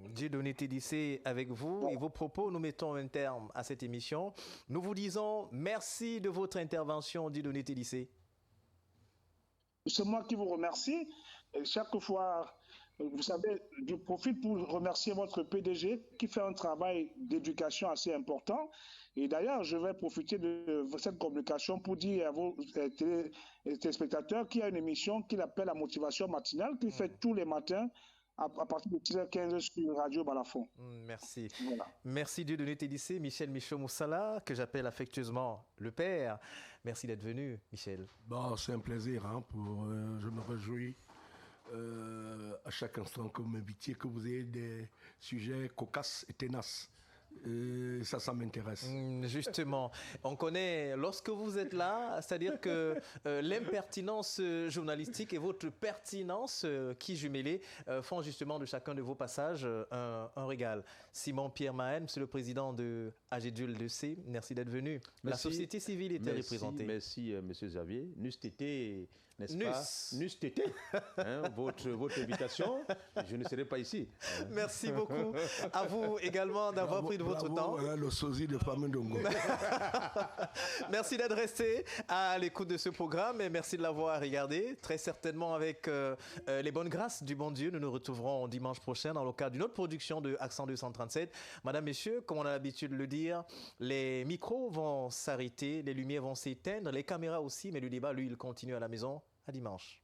Speaker 1: Dieudonné Tédissé avec vous et vos propos. Nous mettons un terme à cette émission. Nous vous disons merci de votre intervention, Dieudonné Tédissé.
Speaker 5: C'est moi qui vous remercie. Et chaque fois, vous savez, je profite pour remercier votre PDG qui fait un travail d'éducation assez important. Et d'ailleurs, je vais profiter de cette communication pour dire à vos téléspectateurs qu'il y a une émission qu'il appelle la motivation matinale, qu'il fait tous les matins à partir de 10h15 sur Radio Balafon.
Speaker 1: Merci.
Speaker 5: Voilà.
Speaker 1: Merci Dieudonné Tédissé, Michel Michaud-Moussala, que j'appelle affectueusement le père. Merci d'être venu, Michel.
Speaker 6: Bon, c'est un plaisir. Je me réjouis à chaque instant que vous m'invitiez, que vous ayez des sujets cocasses et tenaces. Ça m'intéresse.
Speaker 1: Justement, on connaît, lorsque vous êtes là, c'est-à-dire que l'impertinence journalistique et votre pertinence qui jumelées font justement de chacun de vos passages un régal. Simon Pierre Mahen, monsieur le président de AGDUL2C, merci d'être venu. Merci. La société civile était représentée.
Speaker 2: Merci, monsieur Xavier. Nustété, n'est-ce pas? Nustété, votre invitation, je ne serai pas ici.
Speaker 1: Merci beaucoup à vous également d'avoir pris de votre temps.
Speaker 6: Le sosie de Fameux Dongo.
Speaker 1: Merci d'être resté à l'écoute de ce programme et merci de l'avoir regardé. Très certainement avec les bonnes grâces du bon Dieu, nous nous retrouverons dimanche prochain dans le cadre d'une autre production de Accent 237. Madame, messieurs, comme on a l'habitude de le dire, les micros vont s'arrêter, les lumières vont s'éteindre, les caméras aussi, mais le débat, lui, il continue à la maison. À dimanche.